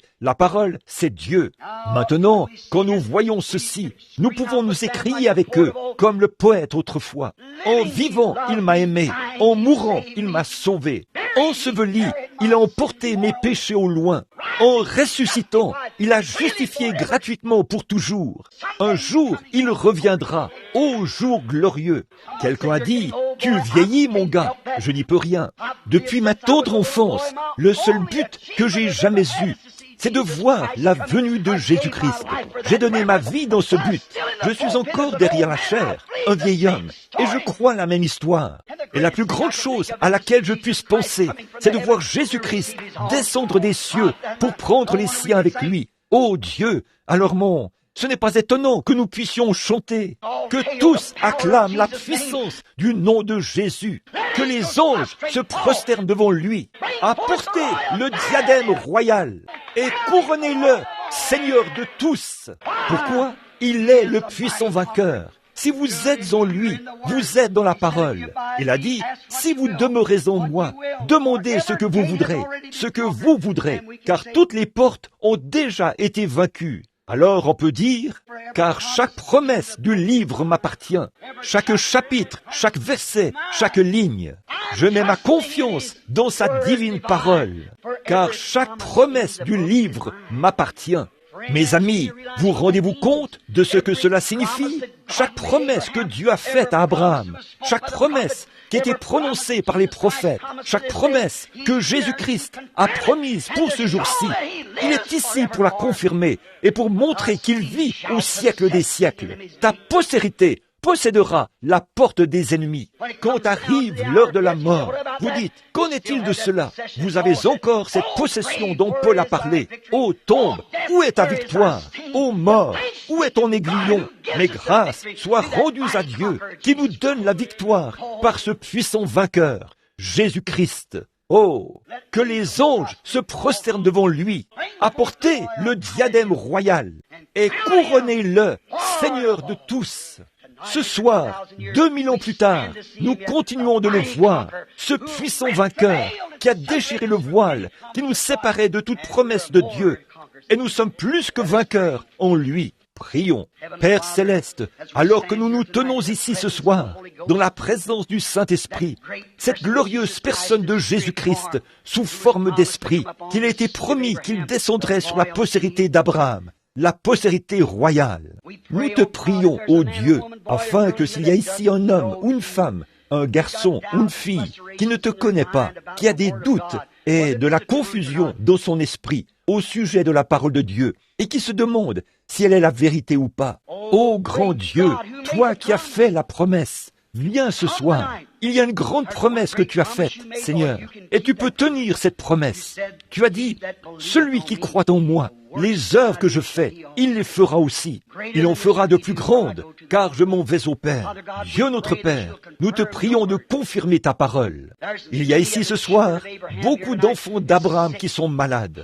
Dieu. Maintenant, quand nous voyons ceci, nous pouvons nous écrier avec eux, comme le poète autrefois. En vivant, il m'a aimé. En mourant, il m'a sauvé. Enseveli, il a emporté mes péchés au loin. En ressuscitant, il a justifié gratuitement pour toujours. Un jour, il reviendra. Ô jour glorieux. Quelqu'un a dit, tu vieillis, mon gars. Je n'y peux rien. Depuis ma tendre enfance, le seul but que j'ai jamais eu, c'est de voir la venue de Jésus-Christ. J'ai donné ma vie dans ce but. Je suis encore derrière la chair, un vieil homme, et je crois la même histoire. Et la plus grande chose à laquelle je puisse penser, c'est de voir Jésus-Christ descendre des cieux pour prendre les siens avec lui. Ô Dieu, alors ce n'est pas étonnant que nous puissions chanter, que tous acclament la puissance du nom de Jésus, que les anges se prosternent devant lui. Apportez le diadème royal et couronnez-le, Seigneur de tous. Pourquoi? Il est le puissant vainqueur. Si vous êtes en lui, vous êtes dans la parole. Il a dit, si vous demeurez en moi, demandez ce que vous voudrez, car toutes les portes ont déjà été vaincues. Alors on peut dire, car chaque promesse du livre m'appartient, chaque chapitre, chaque verset, chaque ligne. Je mets ma confiance dans sa divine parole, car chaque promesse du livre m'appartient. Mes amis, vous rendez-vous compte de ce que cela signifie? Chaque promesse que Dieu a faite à Abraham, chaque promesse qui a été prononcée par les prophètes, chaque promesse que Jésus-Christ a promise pour ce jour-ci, il est ici pour la confirmer et pour montrer qu'il vit au siècle des siècles. Ta postérité possédera la porte des ennemis. Quand arrive l'heure de la mort, vous dites, qu'en est-il de cela? Vous avez encore cette possession dont Paul a parlé. Ô tombe, où est ta victoire? Ô mort, où est ton aiguillon? Mais grâce soit rendue à Dieu qui nous donne la victoire par ce puissant vainqueur, Jésus-Christ. Oh, que les anges se prosternent devant lui, apportez le diadème royal et couronnez-le, Seigneur de tous. Ce soir, 2000 ans plus tard, nous continuons de le voir, ce puissant vainqueur qui a déchiré le voile, qui nous séparait de toute promesse de Dieu. Et nous sommes plus que vainqueurs en lui. Prions. Père Céleste, alors que nous nous tenons ici ce soir, dans la présence du Saint-Esprit, cette glorieuse personne de Jésus-Christ, sous forme d'esprit, qu'il a été promis qu'il descendrait sur la postérité d'Abraham, la postérité royale. Nous te prions, ô Dieu, afin que s'il y a ici un homme ou une femme, un garçon ou une fille qui ne te connaît pas, qui a des doutes et de la confusion dans son esprit au sujet de la parole de Dieu et qui se demande si elle est la vérité ou pas. Ô grand Dieu, toi qui as fait la promesse, viens ce soir. Il y a une grande promesse que tu as faite, Seigneur, et tu peux tenir cette promesse. Tu as dit, celui qui croit en moi, les œuvres que je fais, il les fera aussi. Il en fera de plus grandes, car je m'en vais au Père. Dieu notre Père, nous te prions de confirmer ta parole. Il y a ici ce soir beaucoup d'enfants d'Abraham qui sont malades.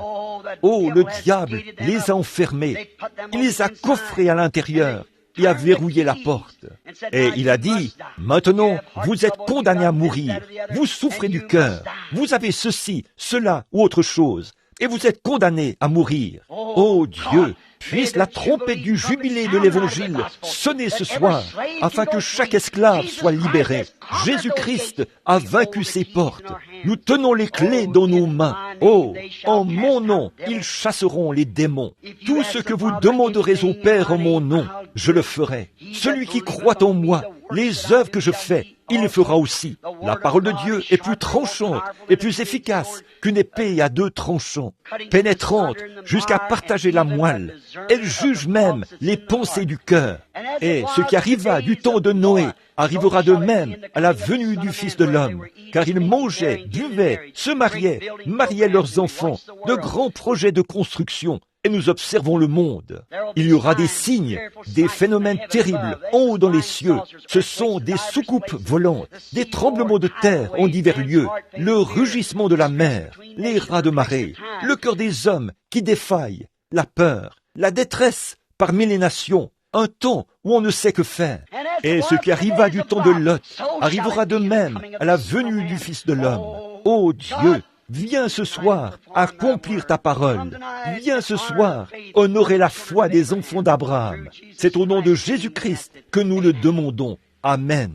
Oh, le diable les a enfermés. Il les a coffrés à l'intérieur et a verrouillé la porte. Et il a dit, maintenant, vous êtes condamnés à mourir. Vous souffrez du cœur. Vous avez ceci, cela ou autre chose. Et vous êtes condamnés à mourir. Oh Dieu, puisse la trompette du jubilé de l'Évangile sonner ce soir, afin que chaque esclave soit libéré. Jésus-Christ a vaincu ses portes. Nous tenons les clés dans nos mains. Oh, en mon nom, ils chasseront les démons. Tout ce que vous demanderez au Père en mon nom, je le ferai. Celui qui croit en moi, les œuvres que je fais, il le fera aussi. La parole de Dieu est plus tranchante et plus efficace qu'une épée à 2 tranchants, pénétrante jusqu'à partager la moelle. Elle juge même les pensées du cœur. Et ce qui arriva du temps de Noé arrivera de même à la venue du Fils de l'homme, car ils mangeaient, buvaient, se mariaient leurs enfants, de grands projets de construction. Et nous observons le monde. Il y aura des signes, des phénomènes terribles en haut dans les cieux. Ce sont des soucoupes volantes, des tremblements de terre en divers lieux, le rugissement de la mer, les rats de marée, le cœur des hommes qui défaille, la peur, la détresse parmi les nations, un temps où on ne sait que faire. Et ce qui arriva du temps de Lot arrivera de même à la venue du Fils de l'homme. Ô Dieu, viens ce soir accomplir ta parole. Viens ce soir honorer la foi des enfants d'Abraham. C'est au nom de Jésus-Christ que nous le demandons. Amen.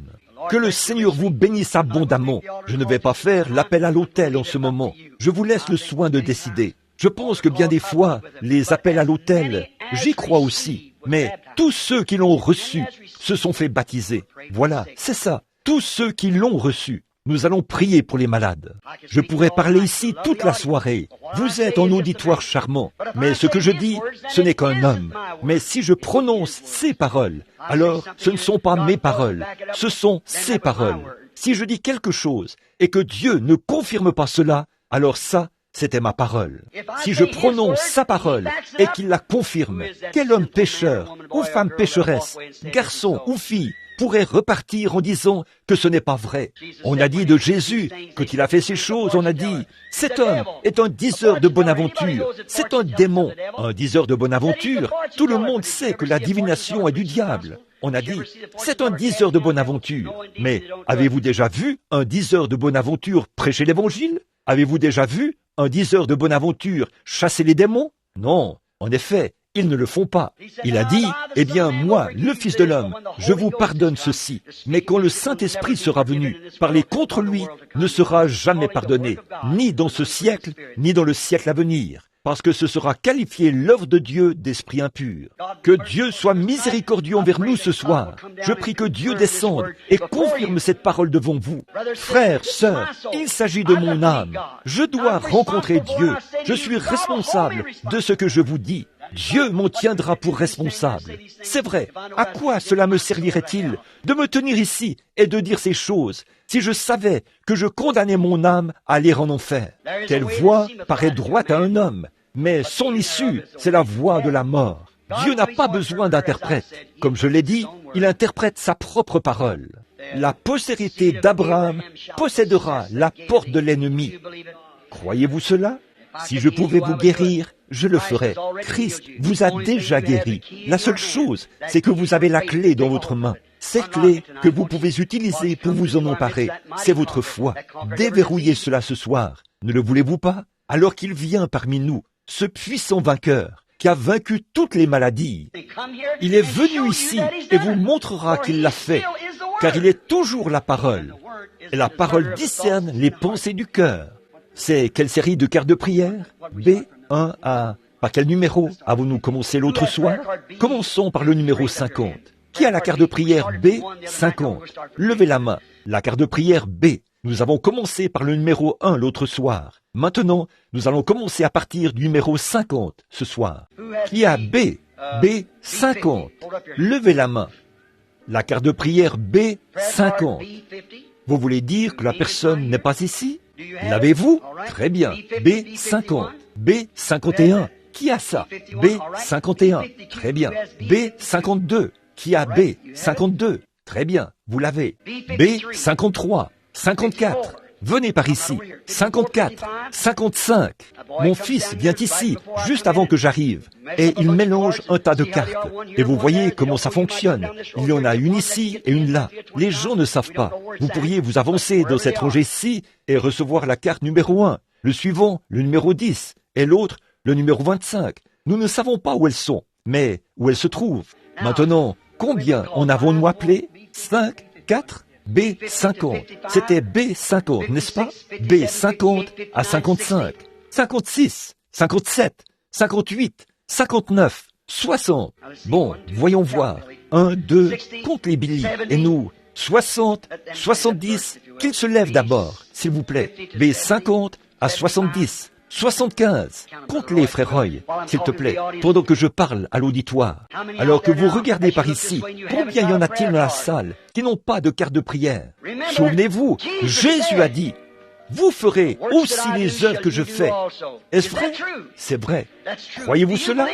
Que le Seigneur vous bénisse abondamment. Je ne vais pas faire l'appel à l'autel en ce moment. Je vous laisse le soin de décider. Je pense que bien des fois, les appels à l'autel, j'y crois aussi. Mais tous ceux qui l'ont reçu se sont fait baptiser. Voilà, c'est ça. Tous ceux qui l'ont reçu. Nous allons prier pour les malades. Je pourrais parler ici toute la soirée. Vous êtes en auditoire charmant. Mais ce que je dis, ce n'est qu'un homme. Mais si je prononce ces paroles, alors ce ne sont pas mes paroles. Ce sont ses paroles. Si je dis quelque chose et que Dieu ne confirme pas cela, alors ça, c'était ma parole. Si je prononce sa parole et qu'il la confirme, quel homme pécheur ou femme pécheresse, garçon ou fille, pourrait repartir en disant que ce n'est pas vrai. On a dit de Jésus, quand il a fait ces choses, on a dit, cet homme est un diseur de bonne aventure, c'est un démon. Un diseur de bonne aventure, tout le monde sait que la divination est du diable. On a dit, c'est un diseur de bonne aventure. Mais avez-vous déjà vu un diseur de bonne aventure prêcher l'Évangile? Avez-vous déjà vu un diseur de bonne aventure chasser les démons? Non, en effet, ils ne le font pas. Il a dit, eh bien, moi, le Fils de l'homme, je vous pardonne ceci, mais quand le Saint-Esprit sera venu, parler contre lui ne sera jamais pardonné, ni dans ce siècle, ni dans le siècle à venir. Parce que ce sera qualifié l'œuvre de Dieu d'esprit impur. Que Dieu soit miséricordieux envers nous ce soir. Je prie que Dieu descende et confirme cette parole devant vous. Frères, sœurs, il s'agit de mon âme. Je dois rencontrer Dieu. Je suis responsable de ce que je vous dis. Dieu m'en tiendra pour responsable. C'est vrai, à quoi cela me servirait-il de me tenir ici et de dire ces choses si je savais que je condamnais mon âme à aller en enfer? Telle voie paraît droite à un homme, mais son issue, c'est la voie de la mort. Dieu n'a pas besoin d'interprète. Comme je l'ai dit, il interprète sa propre parole. La postérité d'Abraham possédera la porte de l'ennemi. Croyez-vous cela? Si je pouvais vous guérir, je le ferais. Christ vous a déjà guéri. La seule chose, c'est que vous avez la clé dans votre main. Cette clé que vous pouvez utiliser pour vous en emparer, c'est votre foi. Déverrouillez cela ce soir. Ne le voulez-vous pas? Alors qu'il vient parmi nous, ce puissant vainqueur, qui a vaincu toutes les maladies. Il est venu ici et vous montrera qu'il l'a fait, car il est toujours la parole. Et la parole discerne les pensées du cœur. C'est quelle série de cartes de prière? B1A. Par quel numéro avons-nous commencé l'autre soir? Commençons par le numéro 50. Qui a la carte de prière B50? Levez la main. La carte de prière B. Nous avons commencé par le numéro 1 l'autre soir. Maintenant, nous allons commencer à partir du numéro 50 ce soir. Qui a B? B50. Levez la main. La carte de prière B50. Vous voulez dire que la personne n'est pas ici? L'avez-vous? Très bien. B50. B51. Qui a ça? B51. Très bien. B52. Qui a B52? Très bien. Vous l'avez. B53. 54. Venez par ici. 54. 55. Mon fils vient ici, juste avant que j'arrive, et il mélange un tas de cartes. Et vous voyez comment ça fonctionne. Il y en a une ici et une là. Les gens ne savent pas. Vous pourriez vous avancer dans cette rangée-ci et recevoir la carte numéro 1, le suivant, le numéro 10, et l'autre, le numéro 25. Nous ne savons pas où elles sont, mais où elles se trouvent. Maintenant, combien en avons-nous appelé? 5, 4 B50. C'était B50, n'est-ce pas? B50 à 55, 56, 57, 58, 59, 60. Bon, voyons voir. 1, 2, compte les Billy. Et nous, 60, 70, qu'ils se lèvent d'abord, s'il vous plaît. B50 à 70. 75. Compte-les, frère Roy, s'il te plaît, pendant que je parle à l'auditoire. Alors que vous regardez par ici, combien y en a-t-il dans la salle qui n'ont pas de carte de prière? Souvenez-vous, Jésus a dit, vous ferez aussi les œuvres que je fais. Est-ce vrai? C'est vrai. Croyez-vous cela?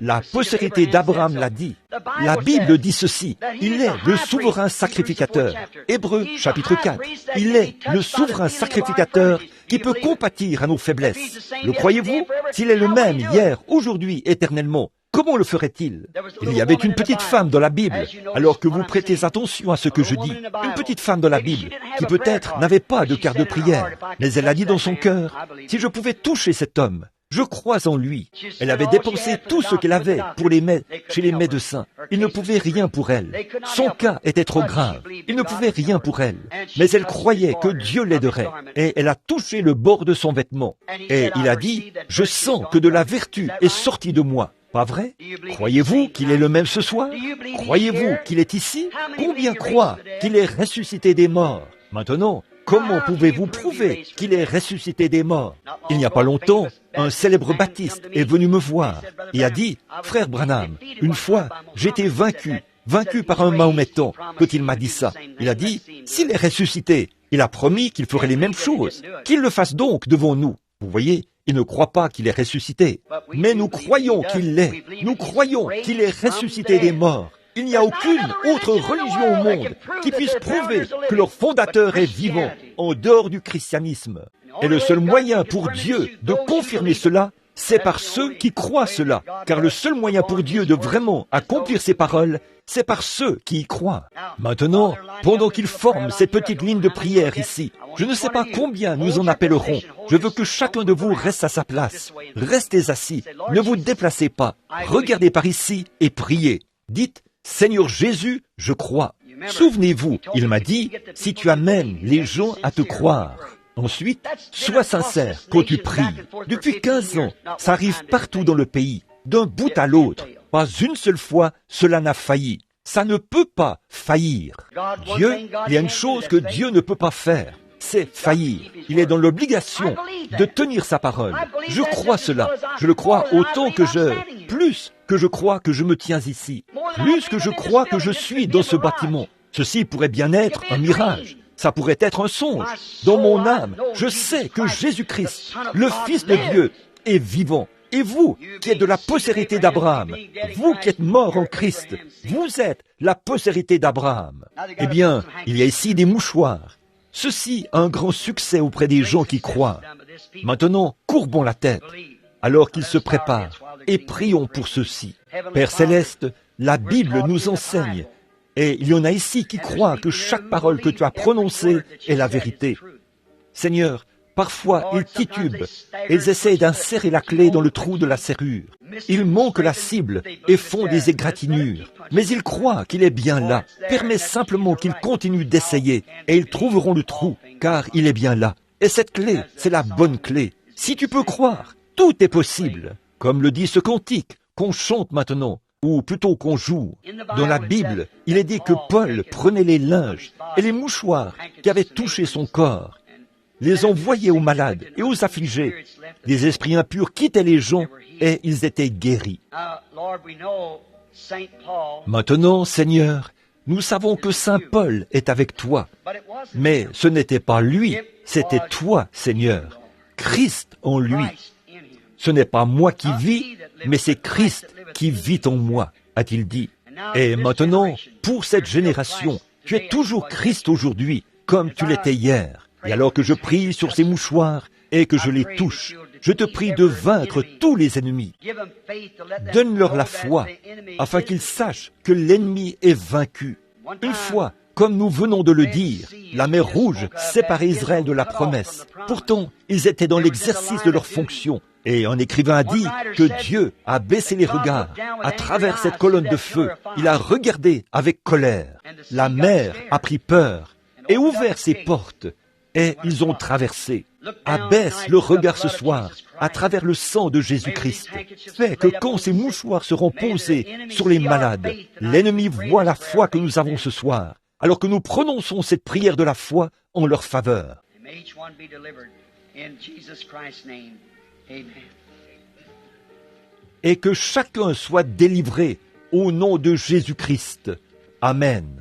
La postérité d'Abraham l'a dit. La Bible dit ceci. Il est le souverain sacrificateur. Hébreux, chapitre 4. Il est le souverain sacrificateur qui peut compatir à nos faiblesses. Le croyez-vous? S'il est le même hier, aujourd'hui, éternellement, comment le ferait-il? Il y avait une petite femme dans la Bible, alors que vous prêtez attention à ce que je dis. Une petite femme dans la Bible, qui peut-être n'avait pas de carte de prière, mais elle a dit dans son cœur, si je pouvais toucher cet homme, je crois en lui. Elle avait dépensé tout ce qu'elle avait pour chez les médecins. Ils ne pouvaient rien pour elle. Son cas était trop grave. Ils ne pouvaient rien pour elle. Mais elle croyait que Dieu l'aiderait. Et elle a touché le bord de son vêtement. Et il a dit, je sens que de la vertu est sortie de moi. Pas vrai? Croyez-vous qu'il est le même ce soir? Croyez-vous qu'il est ici? Combien croient qu'il est ressuscité des morts? Maintenant, comment pouvez-vous prouver qu'il est ressuscité des morts? Il n'y a pas longtemps, un célèbre baptiste est venu me voir et a dit, « Frère Branham, une fois, j'étais vaincu par un mahométan quand il m'a dit ça. Il a dit, s'il est ressuscité, il a promis qu'il ferait les mêmes choses. Qu'il le fasse donc devant nous. » Vous voyez, il ne croit pas qu'il est ressuscité. Mais nous croyons qu'il l'est. Nous croyons qu'il est ressuscité des morts. Il n'y a aucune autre religion au monde qui puisse prouver que leur fondateur est vivant en dehors du christianisme. Et le seul moyen pour Dieu de confirmer cela, c'est par ceux qui croient cela, car le seul moyen pour Dieu de vraiment accomplir ses paroles, c'est par ceux qui y croient. Maintenant, pendant qu'ils forment cette petite ligne de prière ici, je ne sais pas combien nous en appellerons. Je veux que chacun de vous reste à sa place. Restez assis, ne vous déplacez pas. Regardez par ici et priez. Dites, Seigneur Jésus, je crois. Souvenez-vous, il m'a dit, si tu amènes les gens à te croire. Ensuite, sois sincère quand tu pries. Depuis 15 ans, ça arrive partout dans le pays, d'un bout à l'autre. Pas une seule fois, cela n'a failli. Ça ne peut pas faillir. Dieu, il y a une chose que Dieu ne peut pas faire, c'est faillir. Il est dans l'obligation de tenir sa parole. Je crois cela. Je le crois autant que plus que je crois que je me tiens ici, plus que je crois que je suis dans ce bâtiment. Ceci pourrait bien être un mirage. Ça pourrait être un songe. Dans mon âme, je sais que Jésus-Christ, le Fils de Dieu, est vivant. Et vous, qui êtes de la postérité d'Abraham, vous qui êtes morts en Christ, vous êtes la postérité d'Abraham. Eh bien, il y a ici des mouchoirs. Ceci a un grand succès auprès des gens qui croient. Maintenant, courbons la tête, alors qu'ils se préparent, et prions pour ceux-ci. Père Céleste, la Bible nous enseigne, et il y en a ici qui croient que chaque parole que tu as prononcée est la vérité. Seigneur, parfois ils titubent, ils essayent d'insérer la clé dans le trou de la serrure. Ils manquent la cible et font des égratignures, mais ils croient qu'il est bien là. Permets simplement qu'ils continuent d'essayer, et ils trouveront le trou, car il est bien là. Et cette clé, c'est la bonne clé. Si tu peux croire, tout est possible. Comme le dit ce cantique qu'on chante maintenant, ou plutôt qu'on joue. Dans la Bible, il est dit que Paul prenait les linges et les mouchoirs qui avaient touché son corps, les envoyait aux malades et aux affligés. Les esprits impurs quittaient les gens et ils étaient guéris. Maintenant, Seigneur, nous savons que Saint Paul est avec toi, mais ce n'était pas lui, c'était toi, Seigneur, Christ en lui. Ce n'est pas moi qui vis, mais c'est Christ qui vit en moi, a-t-il dit. Et maintenant, pour cette génération, tu es toujours Christ aujourd'hui, comme tu l'étais hier. Et alors que je prie sur ces mouchoirs et que je les touche, je te prie de vaincre tous les ennemis. Donne-leur la foi, afin qu'ils sachent que l'ennemi est vaincu. Une fois, comme nous venons de le dire, la mer Rouge séparait Israël de la promesse. Pourtant, ils étaient dans l'exercice de leurs fonctions. Et un écrivain a dit que Dieu a baissé les regards à travers cette colonne de feu. Il a regardé avec colère. La mer a pris peur et ouvert ses portes. Et ils ont traversé. Abaisse le regard ce soir à travers le sang de Jésus-Christ. Fais que quand ces mouchoirs seront posés sur les malades, l'ennemi voit la foi que nous avons ce soir, alors que nous prononçons cette prière de la foi en leur faveur. Et que chacun soit délivré au nom de Jésus-Christ. Amen.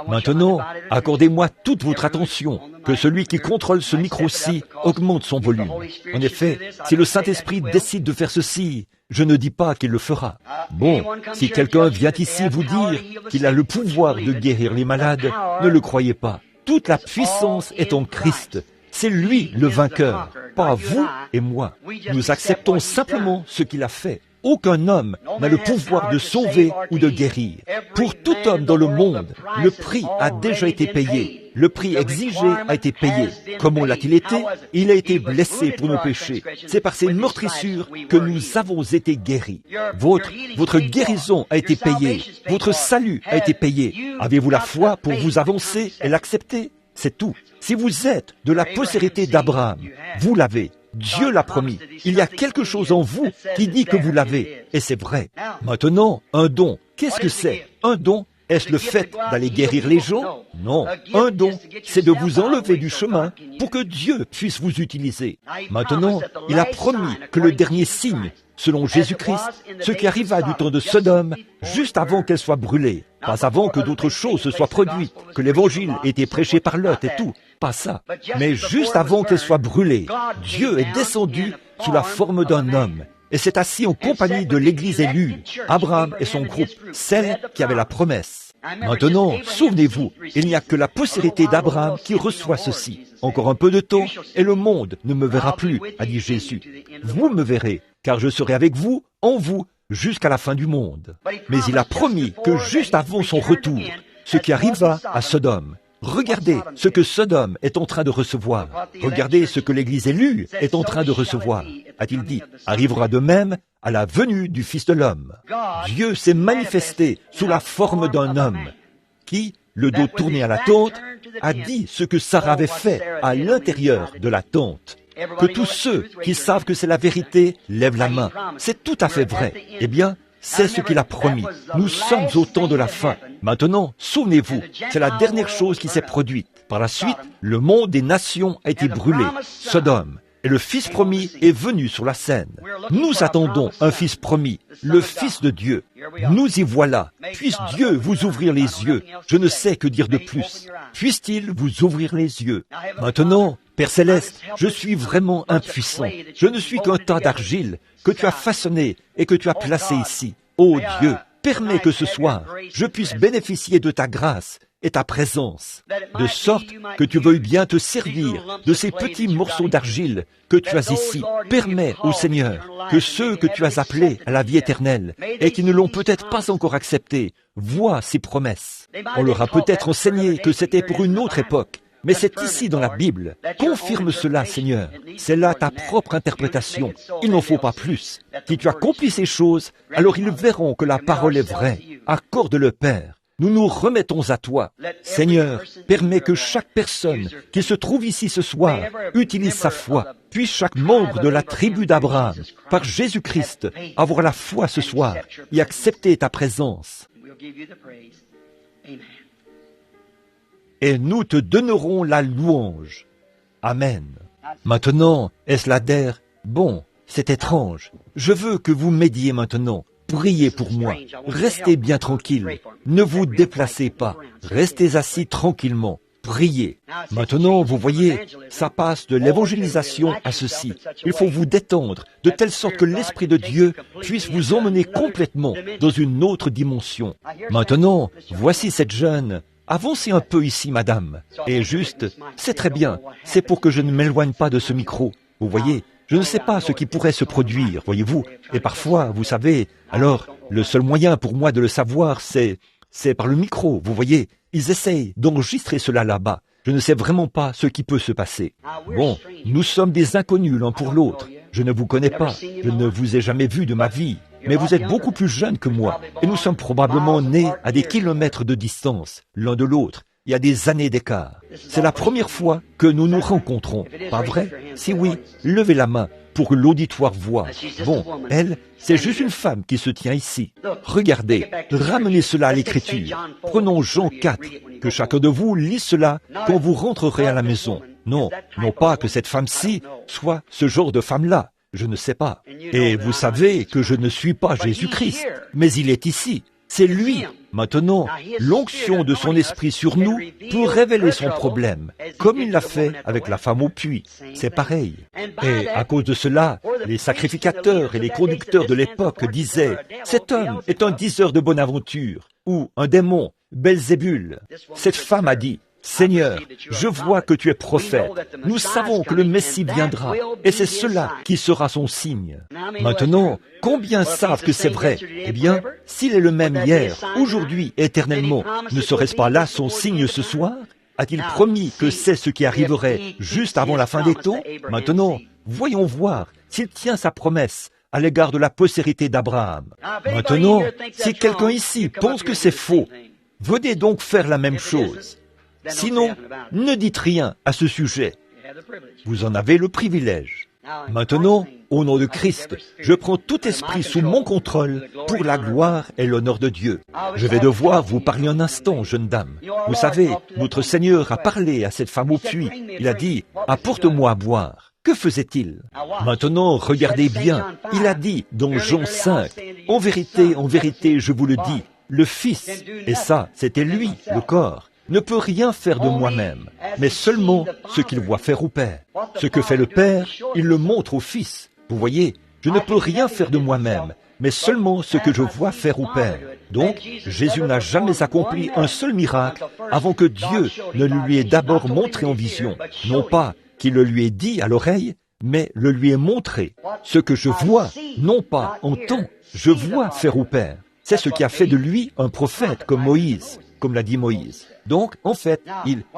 Maintenant, accordez-moi toute votre attention, que celui qui contrôle ce micro-ci augmente son volume. En effet, si le Saint-Esprit décide de faire ceci, je ne dis pas qu'il le fera. Bon, si quelqu'un vient ici vous dire qu'il a le pouvoir de guérir les malades, ne le croyez pas. Toute la puissance est en Christ. C'est lui le vainqueur, pas vous et moi. Nous acceptons simplement ce qu'il a fait. Aucun homme n'a le pouvoir de sauver ou de guérir. Pour tout homme dans le monde, le prix a déjà été payé. Le prix exigé a été payé. Comment l'a-t-il été? Il a été blessé pour nos péchés. C'est par ses meurtrissures que nous avons été guéris. Votre guérison a été payée. Votre salut a été payé. Avez-vous la foi pour vous avancer et l'accepter? C'est tout. Si vous êtes de la postérité d'Abraham, vous l'avez. Dieu l'a promis. Il y a quelque chose en vous qui dit que vous l'avez. Et c'est vrai. Maintenant, un don. Qu'est-ce que c'est? Un don, est-ce le fait d'aller guérir les gens? Non. Un don, c'est de vous enlever du chemin pour que Dieu puisse vous utiliser. Maintenant, il a promis que le dernier signe, selon Jésus-Christ, ce qui arriva du temps de Sodome, juste avant qu'elle soit brûlée, pas avant que d'autres choses se soient produites, que l'évangile ait été prêché par Lot et tout, pas ça, mais juste avant qu'elle soit brûlée, Dieu est descendu sous la forme d'un homme et s'est assis en compagnie de l'Église élue, Abraham et son groupe, celle qui avait la promesse. Maintenant, souvenez-vous, il n'y a que la postérité d'Abraham qui reçoit ceci. Encore un peu de temps, et le monde ne me verra plus, a dit Jésus. Vous me verrez, car je serai avec vous, en vous, jusqu'à la fin du monde. Mais il a promis que juste avant son retour, ce qui arriva à Sodome, regardez ce que Sodome est en train de recevoir. Regardez ce que l'Église élue est en train de recevoir. A-t-il dit, arrivera de même à la venue du Fils de l'homme. Dieu s'est manifesté sous la forme d'un homme qui, le dos tourné à la tente, a dit ce que Sarah avait fait à l'intérieur de la tente. Que tous ceux qui savent que c'est la vérité lèvent la main. C'est tout à fait vrai. Eh bien, c'est ce qu'il a promis. Nous sommes au temps de la fin. Maintenant, souvenez-vous, c'est la dernière chose qui s'est produite. Par la suite, le monde des nations a été brûlé. Sodome. Et le Fils promis est venu sur la scène. Nous attendons un Fils promis, le Fils de Dieu. Nous y voilà. Puisse Dieu vous ouvrir les yeux. Je ne sais que dire de plus. Puisse-t-il vous ouvrir les yeux. Maintenant, Père Céleste, je suis vraiment impuissant. Je ne suis qu'un tas d'argile que tu as façonné et que tu as placé ici. Ô Dieu, permets que ce soir, je puisse bénéficier de ta grâce et ta présence, de sorte que tu veuilles bien te servir de ces petits morceaux d'argile que tu as ici. Permets, ô Seigneur, que ceux que tu as appelés à la vie éternelle et qui ne l'ont peut-être pas encore accepté, voient ces promesses. On leur a peut-être enseigné que c'était pour une autre époque, mais c'est ici dans la Bible. Confirme cela, Seigneur. C'est là ta propre interprétation. Il n'en faut pas plus. Si tu accomplis ces choses, alors ils verront que la parole est vraie. Accorde-le, Père. Nous nous remettons à toi. Seigneur, permets que chaque personne qui se trouve ici ce soir utilise sa foi. Puisse chaque membre de la tribu d'Abraham, par Jésus-Christ, avoir la foi ce soir et accepter ta présence. Et nous te donnerons la louange. Amen. Maintenant, Eslader, bon, c'est étrange. Je veux que vous m'aidiez maintenant. Priez pour moi. Restez bien tranquille. Ne vous déplacez pas. Restez assis tranquillement. Priez. Maintenant, vous voyez, ça passe de l'évangélisation à ceci. Il faut vous détendre, de telle sorte que l'Esprit de Dieu puisse vous emmener complètement dans une autre dimension. Maintenant, voici cette jeune. Avancez un peu ici, madame. Et juste, c'est très bien. C'est pour que je ne m'éloigne pas de ce micro. Vous voyez, je ne sais pas ce qui pourrait se produire, voyez-vous. Et parfois, vous savez, alors, le seul moyen pour moi de le savoir, c'est par le micro, vous voyez. Ils essayent d'enregistrer cela là-bas. Je ne sais vraiment pas ce qui peut se passer. Bon, nous sommes des inconnus l'un pour l'autre. Je ne vous connais pas. Je ne vous ai jamais vu de ma vie. Mais vous êtes beaucoup plus jeune que moi. Et nous sommes probablement nés à des kilomètres de distance, l'un de l'autre. Il y a des années d'écart. C'est la première fois que nous nous rencontrons. Pas vrai? Si oui, levez la main pour que l'auditoire voie. Bon, elle, c'est juste une femme qui se tient ici. Regardez, ramenez cela à l'Écriture. Prenons Jean 4, que chacun de vous lise cela quand vous rentrerez à la maison. Non, non pas que cette femme-ci soit ce genre de femme-là. Je ne sais pas. Et vous savez que je ne suis pas Jésus-Christ, mais il est ici. C'est lui. Maintenant, l'onction de son esprit sur nous peut révéler son problème, comme il l'a fait avec la femme au puits. C'est pareil. Et à cause de cela, les sacrificateurs et les conducteurs de l'époque disaient « Cet homme est un diseur de bonne aventure » ou un démon, Belzébul. Cette femme a dit « Seigneur, je vois que tu es prophète. Nous savons que le Messie viendra, et c'est cela qui sera son signe. » Maintenant, combien savent que c'est vrai? Eh bien, s'il est le même hier, aujourd'hui, éternellement, ne serait-ce pas là son signe ce soir? A-t-il promis que c'est ce qui arriverait juste avant la fin des temps? Maintenant, voyons voir s'il tient sa promesse à l'égard de la postérité d'Abraham. Maintenant, si quelqu'un ici pense que c'est faux, venez donc faire la même chose. Sinon, ne dites rien à ce sujet. Vous en avez le privilège. Maintenant, au nom de Christ, je prends tout esprit sous mon contrôle pour la gloire et l'honneur de Dieu. Je vais devoir vous parler un instant, jeune dame. Vous savez, notre Seigneur a parlé à cette femme au puits. Il a dit, « Apporte-moi à boire ». Que faisait-il? Maintenant, regardez bien. Il a dit dans Jean 5, « En vérité, je vous le dis, le Fils, et ça, c'était lui, le corps, ne peut rien faire de moi-même, mais seulement ce qu'il voit faire au Père. Ce que fait le Père, il le montre au Fils. Vous voyez, je ne peux rien faire de moi-même, mais seulement ce que je vois faire au Père. Donc, Jésus n'a jamais accompli un seul miracle avant que Dieu ne le lui ait d'abord montré en vision. Non pas qu'il le lui ait dit à l'oreille, mais le lui ai montré. Ce que je vois, non pas entends, je vois faire au Père. C'est ce qui a fait de lui un prophète comme Moïse, comme l'a dit Moïse. Donc, en fait,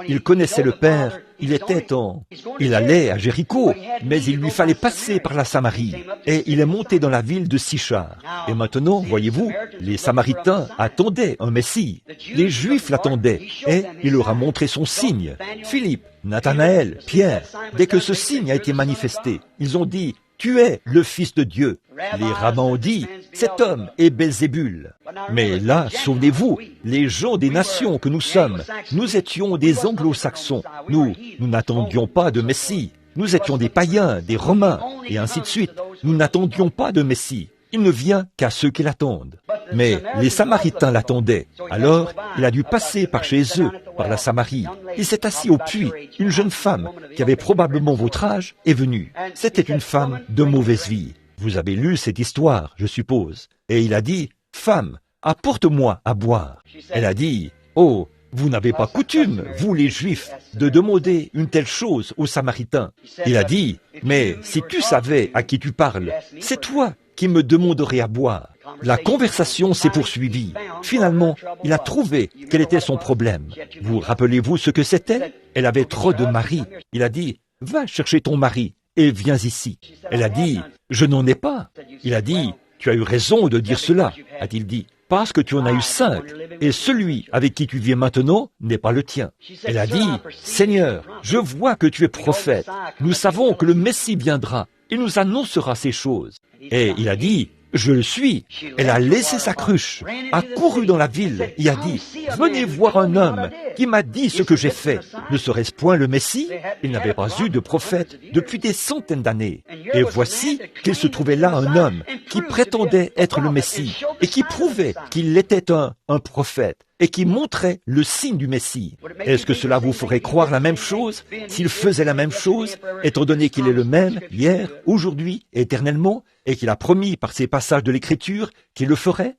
il connaissait le Père, il allait à Jéricho, mais il lui fallait passer par la Samarie. Et il est monté dans la ville de Sichar. Et maintenant, voyez-vous, les Samaritains attendaient un Messie. Les Juifs l'attendaient, et il leur a montré son signe. Philippe, Nathanaël, Pierre, dès que ce signe a été manifesté, ils ont dit, « Tu es le Fils de Dieu ». Les rabbins ont dit, cet homme est Belzébul. Mais là, souvenez-vous, les gens des nations que nous sommes, nous étions des anglo-saxons. Nous n'attendions pas de Messie. Nous étions des païens, des Romains, et ainsi de suite. Nous n'attendions pas de Messie. Il ne vient qu'à ceux qui l'attendent. Mais les Samaritains l'attendaient. Alors, il a dû passer par chez eux, par la Samarie. Il s'est assis au puits. Une jeune femme, qui avait probablement votre âge, est venue. C'était une femme de mauvaise vie. Vous avez lu cette histoire, je suppose. Et il a dit, « Femme, apporte-moi à boire. » Elle a dit, « Oh, vous n'avez pas coutume, vous les Juifs, de demander une telle chose aux Samaritains. » Il a dit, « Mais si tu savais à qui tu parles, c'est toi qui me demanderais à boire. » La conversation s'est poursuivie. Finalement, il a trouvé quel était son problème. Vous rappelez-vous ce que c'était? Elle avait trop de mari. Il a dit, « Va chercher ton mari et viens ici. » Elle a dit, « Je n'en ai pas. » Il a dit, « Tu as eu raison de dire cela, a-t-il dit, parce que tu en as eu 5, et celui avec qui tu vis maintenant n'est pas le tien. » Elle a dit, « Seigneur, je vois que tu es prophète. Nous savons que le Messie viendra. Il nous annoncera ces choses. » Et il a dit, « Je le suis. » Elle a laissé sa cruche, a couru dans la ville et a dit, « Venez voir un homme qui m'a dit ce que j'ai fait. Ne serait-ce point le Messie? » Il n'avait pas eu de prophète depuis des centaines d'années. Et voici qu'il se trouvait là un homme qui prétendait être le Messie et qui prouvait qu'il était un prophète et qui montrait le signe du Messie. Est-ce que cela vous ferait croire la même chose s'il faisait la même chose, étant donné qu'il est le même hier, aujourd'hui, éternellement, et qu'il a promis par ces passages de l'Écriture qu'il le ferait?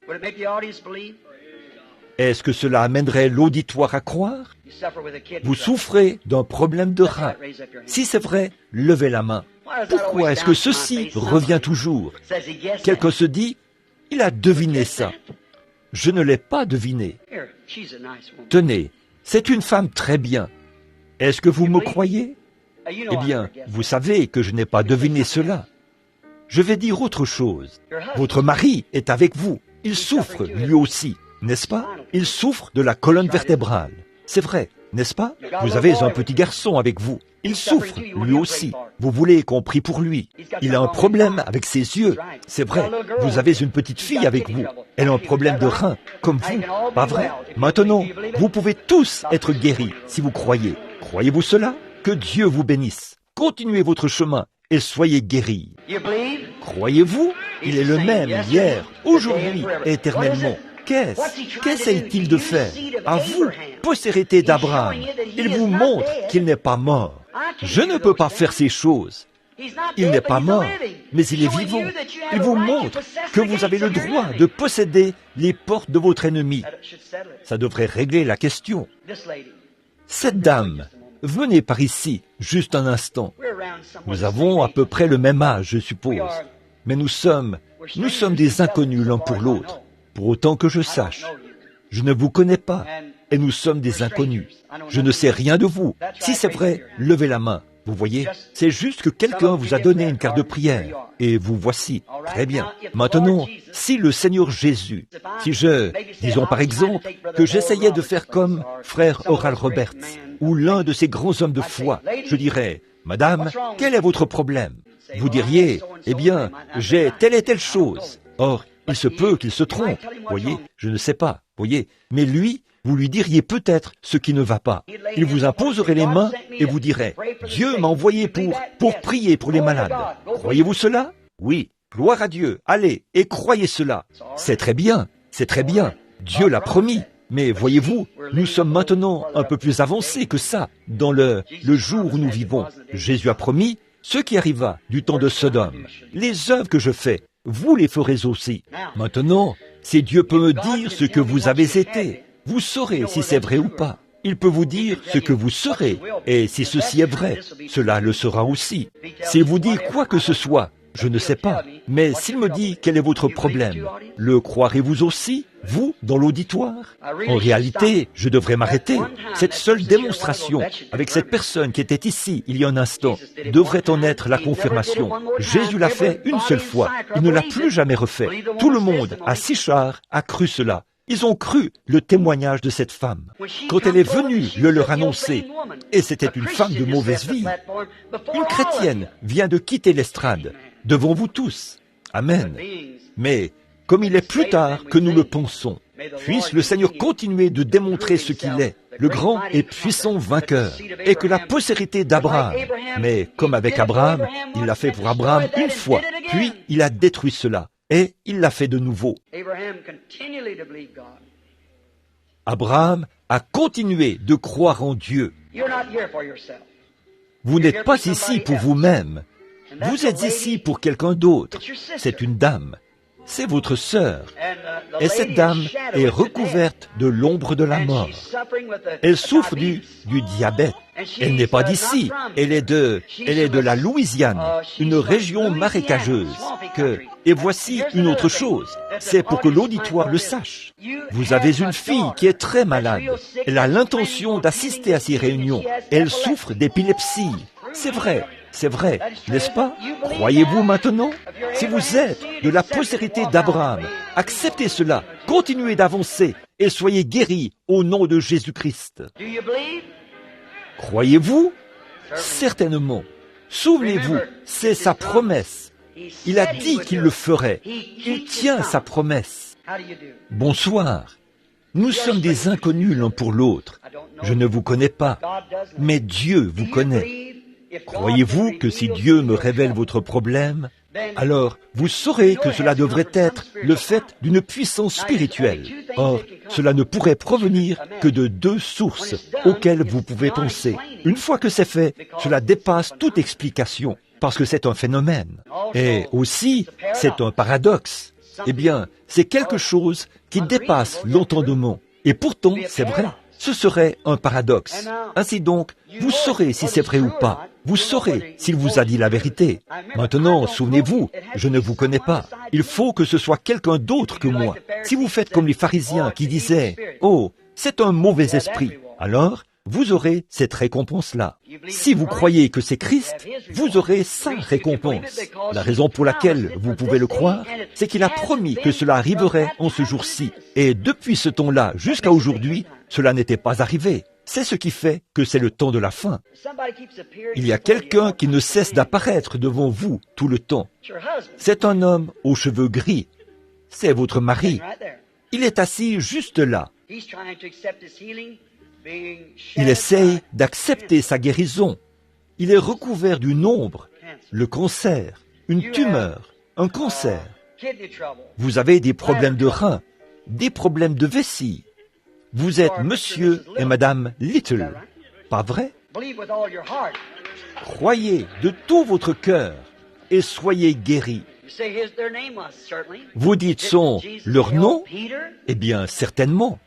Est-ce que cela amènerait l'auditoire à croire? Vous souffrez d'un problème de rein. Si c'est vrai, levez la main. Pourquoi est-ce que ceci revient toujours? Quelqu'un se dit, il a deviné ça. Je ne l'ai pas deviné. Tenez, c'est une femme très bien. Est-ce que vous me croyez? Eh bien, vous savez que je n'ai pas deviné cela. Je vais dire autre chose. Votre mari est avec vous. Il souffre, lui aussi, n'est-ce pas? Il souffre de la colonne vertébrale. C'est vrai, n'est-ce pas? Vous avez un petit garçon avec vous. Il souffre, lui aussi. Vous voulez qu'on prie pour lui. Il a un problème avec ses yeux. C'est vrai, vous avez une petite fille avec vous. Elle a un problème de rein, comme vous. Pas vrai? Maintenant, vous pouvez tous être guéris, si vous croyez. Croyez-vous cela? Que Dieu vous bénisse. Continuez votre chemin et soyez guéris. Croyez-vous? Il est le même hier, aujourd'hui, éternellement. Qu'essaye-t-il de faire? À vous, postérité d'Abraham. Il vous montre qu'il n'est pas mort. Je ne peux pas faire ces choses. Il n'est pas mort, mais il est vivant. Il vous montre que vous avez le droit de posséder les portes de votre ennemi. Ça devrait régler la question. Cette dame, venez par ici, juste un instant. Nous avons à peu près le même âge, je suppose. Mais nous sommes des inconnus l'un pour l'autre. Pour autant que je sache, je ne vous connais pas, et nous sommes des inconnus. Je ne sais rien de vous. Si c'est vrai, levez la main. Vous voyez, c'est juste que quelqu'un vous a donné une carte de prière, et vous voici. Très bien. Maintenant, si le Seigneur Jésus, disons par exemple, que j'essayais de faire comme frère Oral Roberts, ou l'un de ces grands hommes de foi, je dirais, « Madame, quel est votre problème ?» Vous diriez, « Eh bien, j'ai telle et telle chose. » Or, il se peut qu'il se trompe, voyez, je ne sais pas, voyez. Mais lui, vous lui diriez peut-être ce qui ne va pas. Il vous imposerait les mains et vous dirait, « Dieu m'a envoyé pour prier pour les malades. » Croyez-vous cela? Oui, gloire à Dieu, allez, et croyez cela. C'est très bien, Dieu l'a promis. Mais voyez-vous, nous sommes maintenant un peu plus avancés que ça, dans le jour où nous vivons. Jésus a promis ce qui arriva du temps de Sodome. Les œuvres que je fais, vous les ferez aussi. Maintenant, si Dieu peut me dire ce que vous avez été, vous saurez si c'est vrai ou pas. Il peut vous dire ce que vous serez, et si ceci est vrai, cela le sera aussi. S'il vous dit quoi que ce soit, je ne sais pas, mais s'il me dit quel est votre problème, le croirez-vous aussi, vous, dans l'auditoire? En réalité, je devrais m'arrêter. Cette seule démonstration, avec cette personne qui était ici il y a un instant, devrait en être la confirmation. Jésus l'a fait une seule fois, il ne l'a plus jamais refait. Tout le monde, à Sychar, a cru cela. Ils ont cru le témoignage de cette femme. Quand elle est venue le leur annoncer, et c'était une femme de mauvaise vie, une chrétienne vient de quitter l'estrade, devant vous tous. Amen. Mais, comme il est plus tard que nous le pensons, puisse le Seigneur continuer de démontrer ce qu'il est, le grand et puissant vainqueur, et que la postérité d'Abraham, mais comme avec Abraham, il l'a fait pour Abraham une fois, puis il a détruit cela, et il l'a fait de nouveau. Abraham a continué de croire en Dieu. Vous n'êtes pas ici pour vous-même. Vous êtes ici pour quelqu'un d'autre. C'est une dame. C'est votre sœur. Et cette dame est recouverte de l'ombre de la mort. Elle souffre du diabète. Elle n'est pas d'ici. Elle est de la Louisiane, une région marécageuse. Et voici une autre chose. C'est pour que l'auditoire le sache. Vous avez une fille qui est très malade. Elle a l'intention d'assister à ces réunions. Elle souffre d'épilepsie. C'est vrai, n'est-ce pas? Croyez-vous maintenant? Si vous êtes de la postérité d'Abraham, acceptez cela, continuez d'avancer et soyez guéris au nom de Jésus-Christ. Croyez-vous? Certainement. Souvenez-vous, c'est sa promesse. Il a dit qu'il le ferait. Il tient sa promesse. Bonsoir. Nous sommes des inconnus l'un pour l'autre. Je ne vous connais pas, mais Dieu vous connaît. Croyez-vous que si Dieu me révèle votre problème, alors vous saurez que cela devrait être le fait d'une puissance spirituelle. Or, cela ne pourrait provenir que de deux sources auxquelles vous pouvez penser. Une fois que c'est fait, cela dépasse toute explication, parce que c'est un phénomène. Et aussi, c'est un paradoxe. Eh bien, c'est quelque chose qui dépasse l'entendement. Et pourtant, c'est vrai. Ce serait un paradoxe. Ainsi donc, vous saurez si c'est vrai ou pas. Vous saurez s'il vous a dit la vérité. Maintenant, souvenez-vous, je ne vous connais pas. Il faut que ce soit quelqu'un d'autre que moi. Si vous faites comme les pharisiens qui disaient « Oh, c'est un mauvais esprit », alors vous aurez cette récompense-là. Si vous croyez que c'est Christ, vous aurez sa récompense. La raison pour laquelle vous pouvez le croire, c'est qu'il a promis que cela arriverait en ce jour-ci. Et depuis ce temps-là jusqu'à aujourd'hui, cela n'était pas arrivé. C'est ce qui fait que c'est le temps de la fin. Il y a quelqu'un qui ne cesse d'apparaître devant vous tout le temps. C'est un homme aux cheveux gris. C'est votre mari. Il est assis juste là. Il essaye d'accepter sa guérison. Il est recouvert d'une ombre, le cancer, une tumeur, un cancer. Vous avez des problèmes de reins, des problèmes de vessie. Vous êtes monsieur et madame Little, pas vrai? Croyez de tout votre cœur et soyez guéris. Vous dites leur nom? Eh bien, certainement.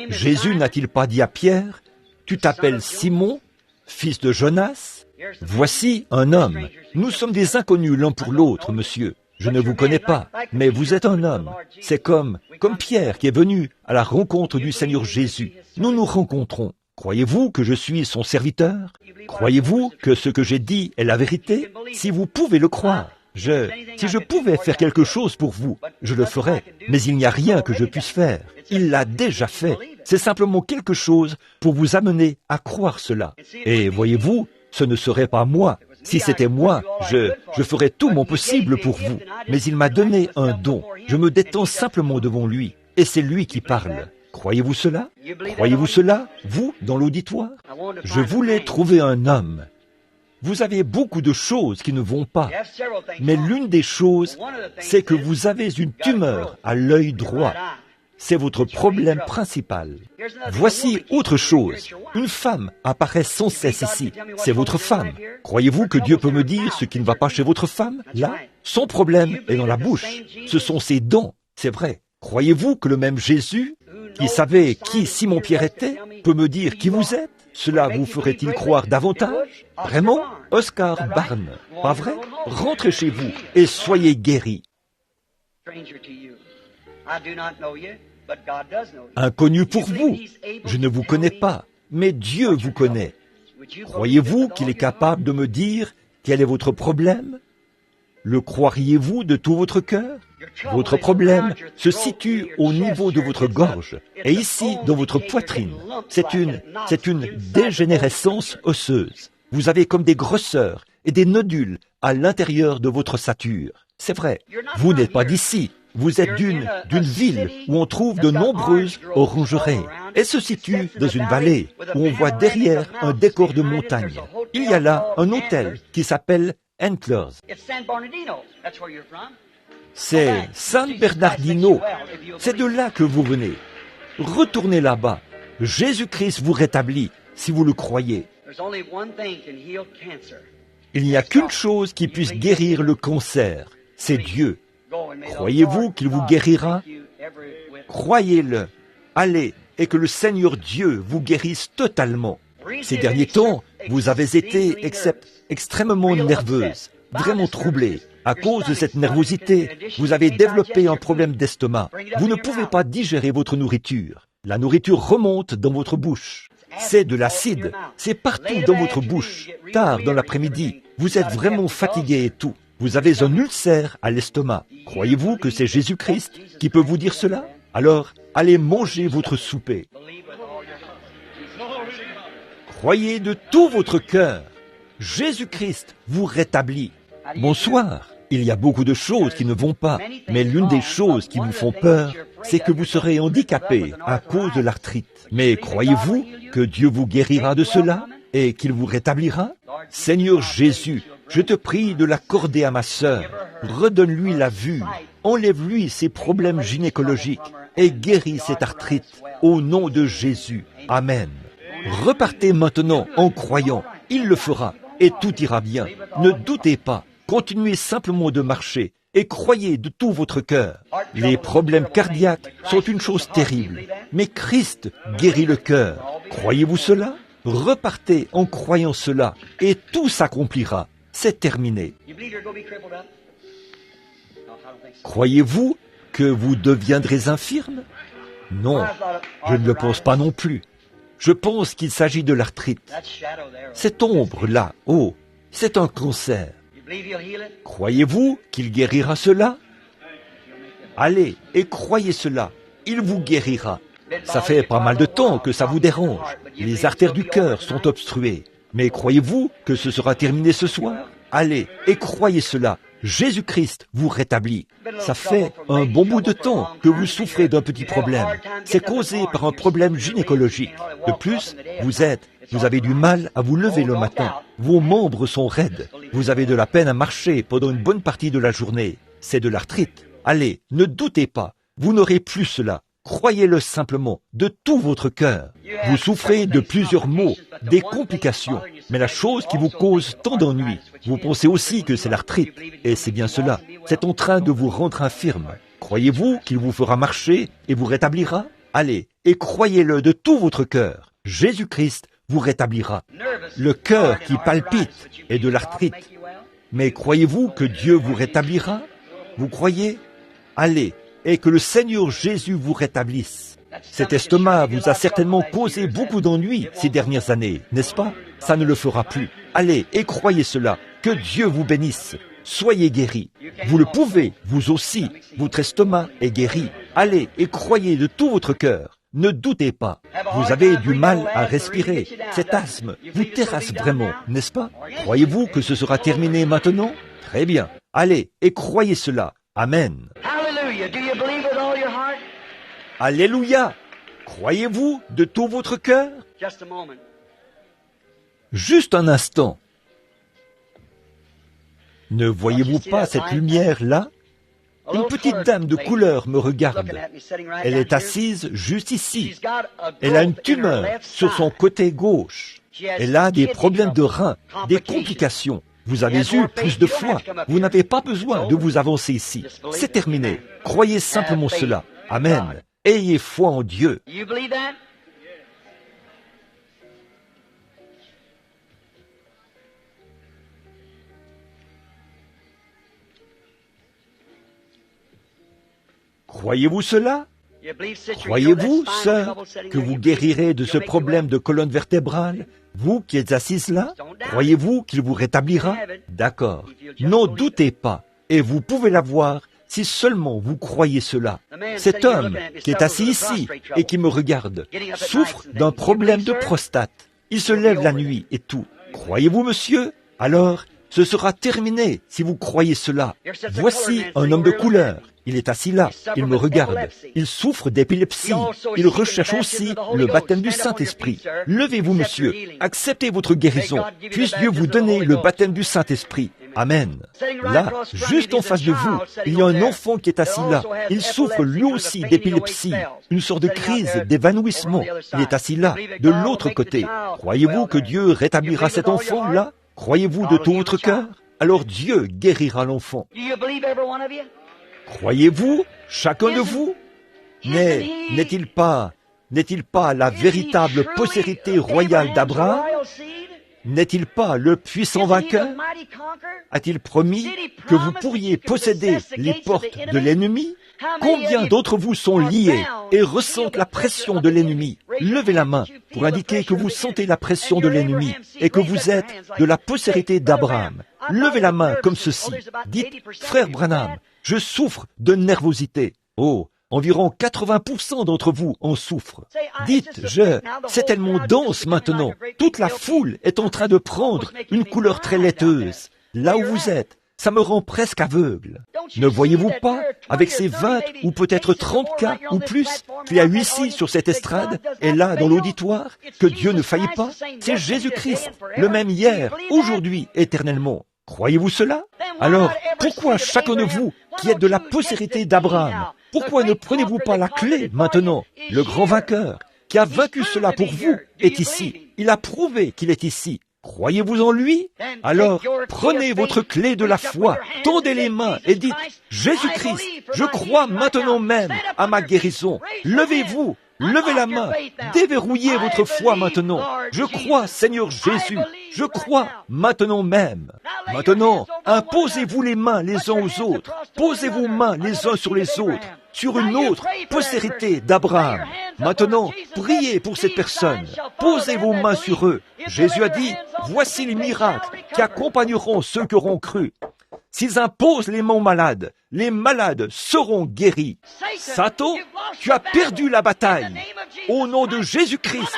Jésus n'a-t-il pas dit à Pierre, « Tu t'appelles Simon, fils de Jonas ?» Voici un homme. Nous sommes des inconnus l'un pour l'autre, monsieur. Je ne vous connais pas, mais vous êtes un homme. C'est comme Pierre qui est venu à la rencontre du Seigneur Jésus. Nous nous rencontrons. Croyez-vous que je suis son serviteur? Croyez-vous que ce que j'ai dit est la vérité? Si vous pouvez le croire. Si je pouvais faire quelque chose pour vous, je le ferais, mais il n'y a rien que je puisse faire. Il l'a déjà fait. C'est simplement quelque chose pour vous amener à croire cela. Et voyez-vous, ce ne serait pas moi. Si c'était moi, je ferais tout mon possible pour vous. Mais il m'a donné un don. Je me détends simplement devant lui. Et c'est lui qui parle. Croyez-vous cela? Croyez-vous cela, vous, dans l'auditoire? Je voulais trouver un homme. Vous avez beaucoup de choses qui ne vont pas. Mais l'une des choses, c'est que vous avez une tumeur à l'œil droit. C'est votre problème principal. Voici autre chose. Une femme apparaît sans cesse ici. C'est votre femme. Croyez-vous que Dieu peut me dire ce qui ne va pas chez votre femme? Là, son problème est dans la bouche. Ce sont ses dents. C'est vrai. Croyez-vous que le même Jésus, qui savait qui Simon-Pierre était peut me dire qui vous êtes? Cela vous ferait-il croire davantage? Vraiment? Oscar Barnes, pas vrai? Rentrez chez vous et soyez guéris. Inconnu pour vous, je ne vous connais pas, mais Dieu vous connaît. Croyez-vous qu'il est capable de me dire quel est votre problème? Le croiriez-vous de tout votre cœur? Votre problème se situe au niveau de votre gorge et ici dans votre poitrine. C'est une dégénérescence osseuse. Vous avez comme des grosseurs et des nodules à l'intérieur de votre ossature. C'est vrai, vous n'êtes pas d'ici. Vous êtes d'une ville où on trouve de nombreuses orangeries. Elle se situe dans une vallée où on voit derrière un décor de montagne. Il y a là un hôtel qui s'appelle Antlers. C'est San Bernardino. C'est de là que vous venez. Retournez là-bas. Jésus-Christ vous rétablit si vous le croyez. Il n'y a qu'une chose qui puisse guérir le cancer. C'est Dieu. Croyez-vous qu'il vous guérira? Croyez-le. Allez, et que le Seigneur Dieu vous guérisse totalement. Ces derniers temps, vous avez été extrêmement nerveuse, vraiment troublée. À cause de cette nervosité, vous avez développé un problème d'estomac. Vous ne pouvez pas digérer votre nourriture. La nourriture remonte dans votre bouche. C'est de l'acide. C'est partout dans votre bouche. Tard dans l'après-midi, vous êtes vraiment fatigué et tout. Vous avez un ulcère à l'estomac. Croyez-vous que c'est Jésus-Christ qui peut vous dire cela? Alors, allez manger votre souper. Croyez de tout votre cœur. Jésus-Christ vous rétablit. Bonsoir. Il y a beaucoup de choses qui ne vont pas, mais l'une des choses qui vous font peur, c'est que vous serez handicapé à cause de l'arthrite. Mais croyez-vous que Dieu vous guérira de cela et qu'il vous rétablira? Seigneur Jésus, je te prie de l'accorder à ma sœur. Redonne-lui la vue. Enlève-lui ses problèmes gynécologiques et guéris cette arthrite au nom de Jésus. Amen. Repartez maintenant en croyant. Il le fera et tout ira bien. Ne doutez pas. Continuez simplement de marcher et croyez de tout votre cœur. Les problèmes cardiaques sont une chose terrible, mais Christ guérit le cœur. Croyez-vous cela? Repartez en croyant cela et tout s'accomplira. C'est terminé. Croyez-vous que vous deviendrez infirme? Non, je ne le pense pas non plus. Je pense qu'il s'agit de l'arthrite. Cette ombre-là, oh, c'est un cancer. Croyez-vous qu'il guérira cela? Allez et croyez cela, il vous guérira. Ça fait pas mal de temps que ça vous dérange. Les artères du cœur sont obstruées. Mais croyez-vous que ce sera terminé ce soir? Allez et croyez cela. Jésus-Christ vous rétablit. Ça fait un bon bout de temps que vous souffrez d'un petit problème. C'est causé par un problème gynécologique. De plus, vous avez du mal à vous lever le matin. Vos membres sont raides. Vous avez de la peine à marcher pendant une bonne partie de la journée. C'est de l'arthrite. Allez, ne doutez pas. Vous n'aurez plus cela. Croyez-le simplement, de tout votre cœur. Vous souffrez de plusieurs maux, des complications, mais la chose qui vous cause tant d'ennuis, vous pensez aussi que c'est l'arthrite, et c'est bien cela. C'est en train de vous rendre infirme. Croyez-vous qu'il vous fera marcher et vous rétablira? Allez, et croyez-le de tout votre cœur. Jésus-Christ vous rétablira. Le cœur qui palpite est de l'arthrite. Mais croyez-vous que Dieu vous rétablira? Vous croyez? Allez, et que le Seigneur Jésus vous rétablisse. Cet estomac vous a certainement causé beaucoup d'ennuis ces dernières années, n'est-ce pas? Ça ne le fera plus. Allez et croyez cela. Que Dieu vous bénisse. Soyez guéris. Vous le pouvez, vous aussi. Votre estomac est guéri. Allez et croyez de tout votre cœur. Ne doutez pas. Vous avez du mal à respirer. Cet asthme vous terrasse vraiment, n'est-ce pas? Croyez-vous que ce sera terminé maintenant? Très bien. Allez et croyez cela. Amen. Alléluia! Croyez-vous de tout votre cœur? Juste un instant. Ne voyez-vous pas cette lumière-là? Une petite dame de couleur me regarde. Elle est assise juste ici. Elle a une tumeur sur son côté gauche. Elle a des problèmes de reins, des complications. Vous avez eu plus de foi. Vous n'avez pas besoin de vous avancer ici. C'est terminé. Croyez simplement cela. Amen. Ayez foi en Dieu.
You believe that?
Croyez-vous cela?
You believe, sister, you know
Croyez-vous,
that spinal
sœur,
trouble setting
que
there,
vous
you believe
guérirez de
you'll
ce
make it
problème
right?
de colonne vertébrale? Vous qui êtes assise là, croyez-vous qu'il vous rétablira? D'accord. N'en doutez pas, et vous pouvez l'avoir si seulement vous croyez cela. Cet homme qui est assis ici et qui me regarde souffre d'un problème de prostate. Il se lève la nuit et tout. Croyez-vous, monsieur? Alors, ce sera terminé si vous croyez cela. Voici un homme de couleur. Il est assis là, il me regarde. Il souffre d'épilepsie. Il recherche aussi le baptême du Saint-Esprit. Levez-vous, monsieur. Acceptez votre guérison. Puisse Dieu vous donner le baptême du Saint-Esprit. Amen. Là, juste en face de vous, il y a un enfant qui est assis là. Il souffre lui aussi d'épilepsie, une sorte de crise d'évanouissement. Il est assis là, de l'autre côté. Croyez-vous que Dieu rétablira cet enfant là? Croyez-vous de tout votre cœur? Alors Dieu guérira l'enfant.
Do you believe every one of you?
Croyez-vous, chacun de vous? Mais n'est-il pas la véritable postérité royale d'Abraham? N'est-il pas le puissant vainqueur? A-t-il promis que vous pourriez posséder les portes de l'ennemi? Combien d'entre vous sont liés et ressentent la pression de l'ennemi? Levez la main pour indiquer que vous sentez la pression de l'ennemi et que vous êtes de la postérité d'Abraham. Levez la main comme ceci. Dites, frère Branham, je souffre de nervosité. Oh, environ 80% d'entre vous en souffrent. Dites, c'est tellement dense maintenant. Toute la foule est en train de prendre une couleur très laiteuse. Là où vous êtes, ça me rend presque aveugle. Ne voyez-vous pas, avec ces 20 ou peut-être 30 cas ou plus qu'il y a eu ici sur cette estrade et là dans l'auditoire, que Dieu ne faillit pas? C'est Jésus-Christ, le même hier, aujourd'hui, éternellement. Croyez-vous cela? Alors, pourquoi chacun de vous qui êtes de la postérité d'Abraham, pourquoi ne prenez-vous pas la clé maintenant? Le grand vainqueur qui a vaincu cela pour vous est ici. Il a prouvé qu'il est ici. Croyez-vous en lui? Alors, prenez votre clé de la foi, tendez les mains et dites, Jésus-Christ, je crois maintenant même à ma guérison. Levez-vous, levez la main, déverrouillez votre foi maintenant. Je crois, Seigneur Jésus, je crois maintenant même. Maintenant, imposez-vous les mains les uns aux autres, posez vos mains les uns sur les autres, sur une autre postérité d'Abraham. Maintenant, priez pour cette personne, posez vos mains sur eux. Jésus a dit, voici les miracles qui accompagneront ceux qui auront cru. S'ils imposent les mains aux malades, les malades seront guéris. Satan, tu as perdu la bataille. Au nom de Jésus-Christ,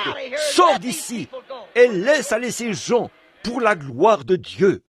sors d'ici et laisse aller ces gens pour la gloire de Dieu.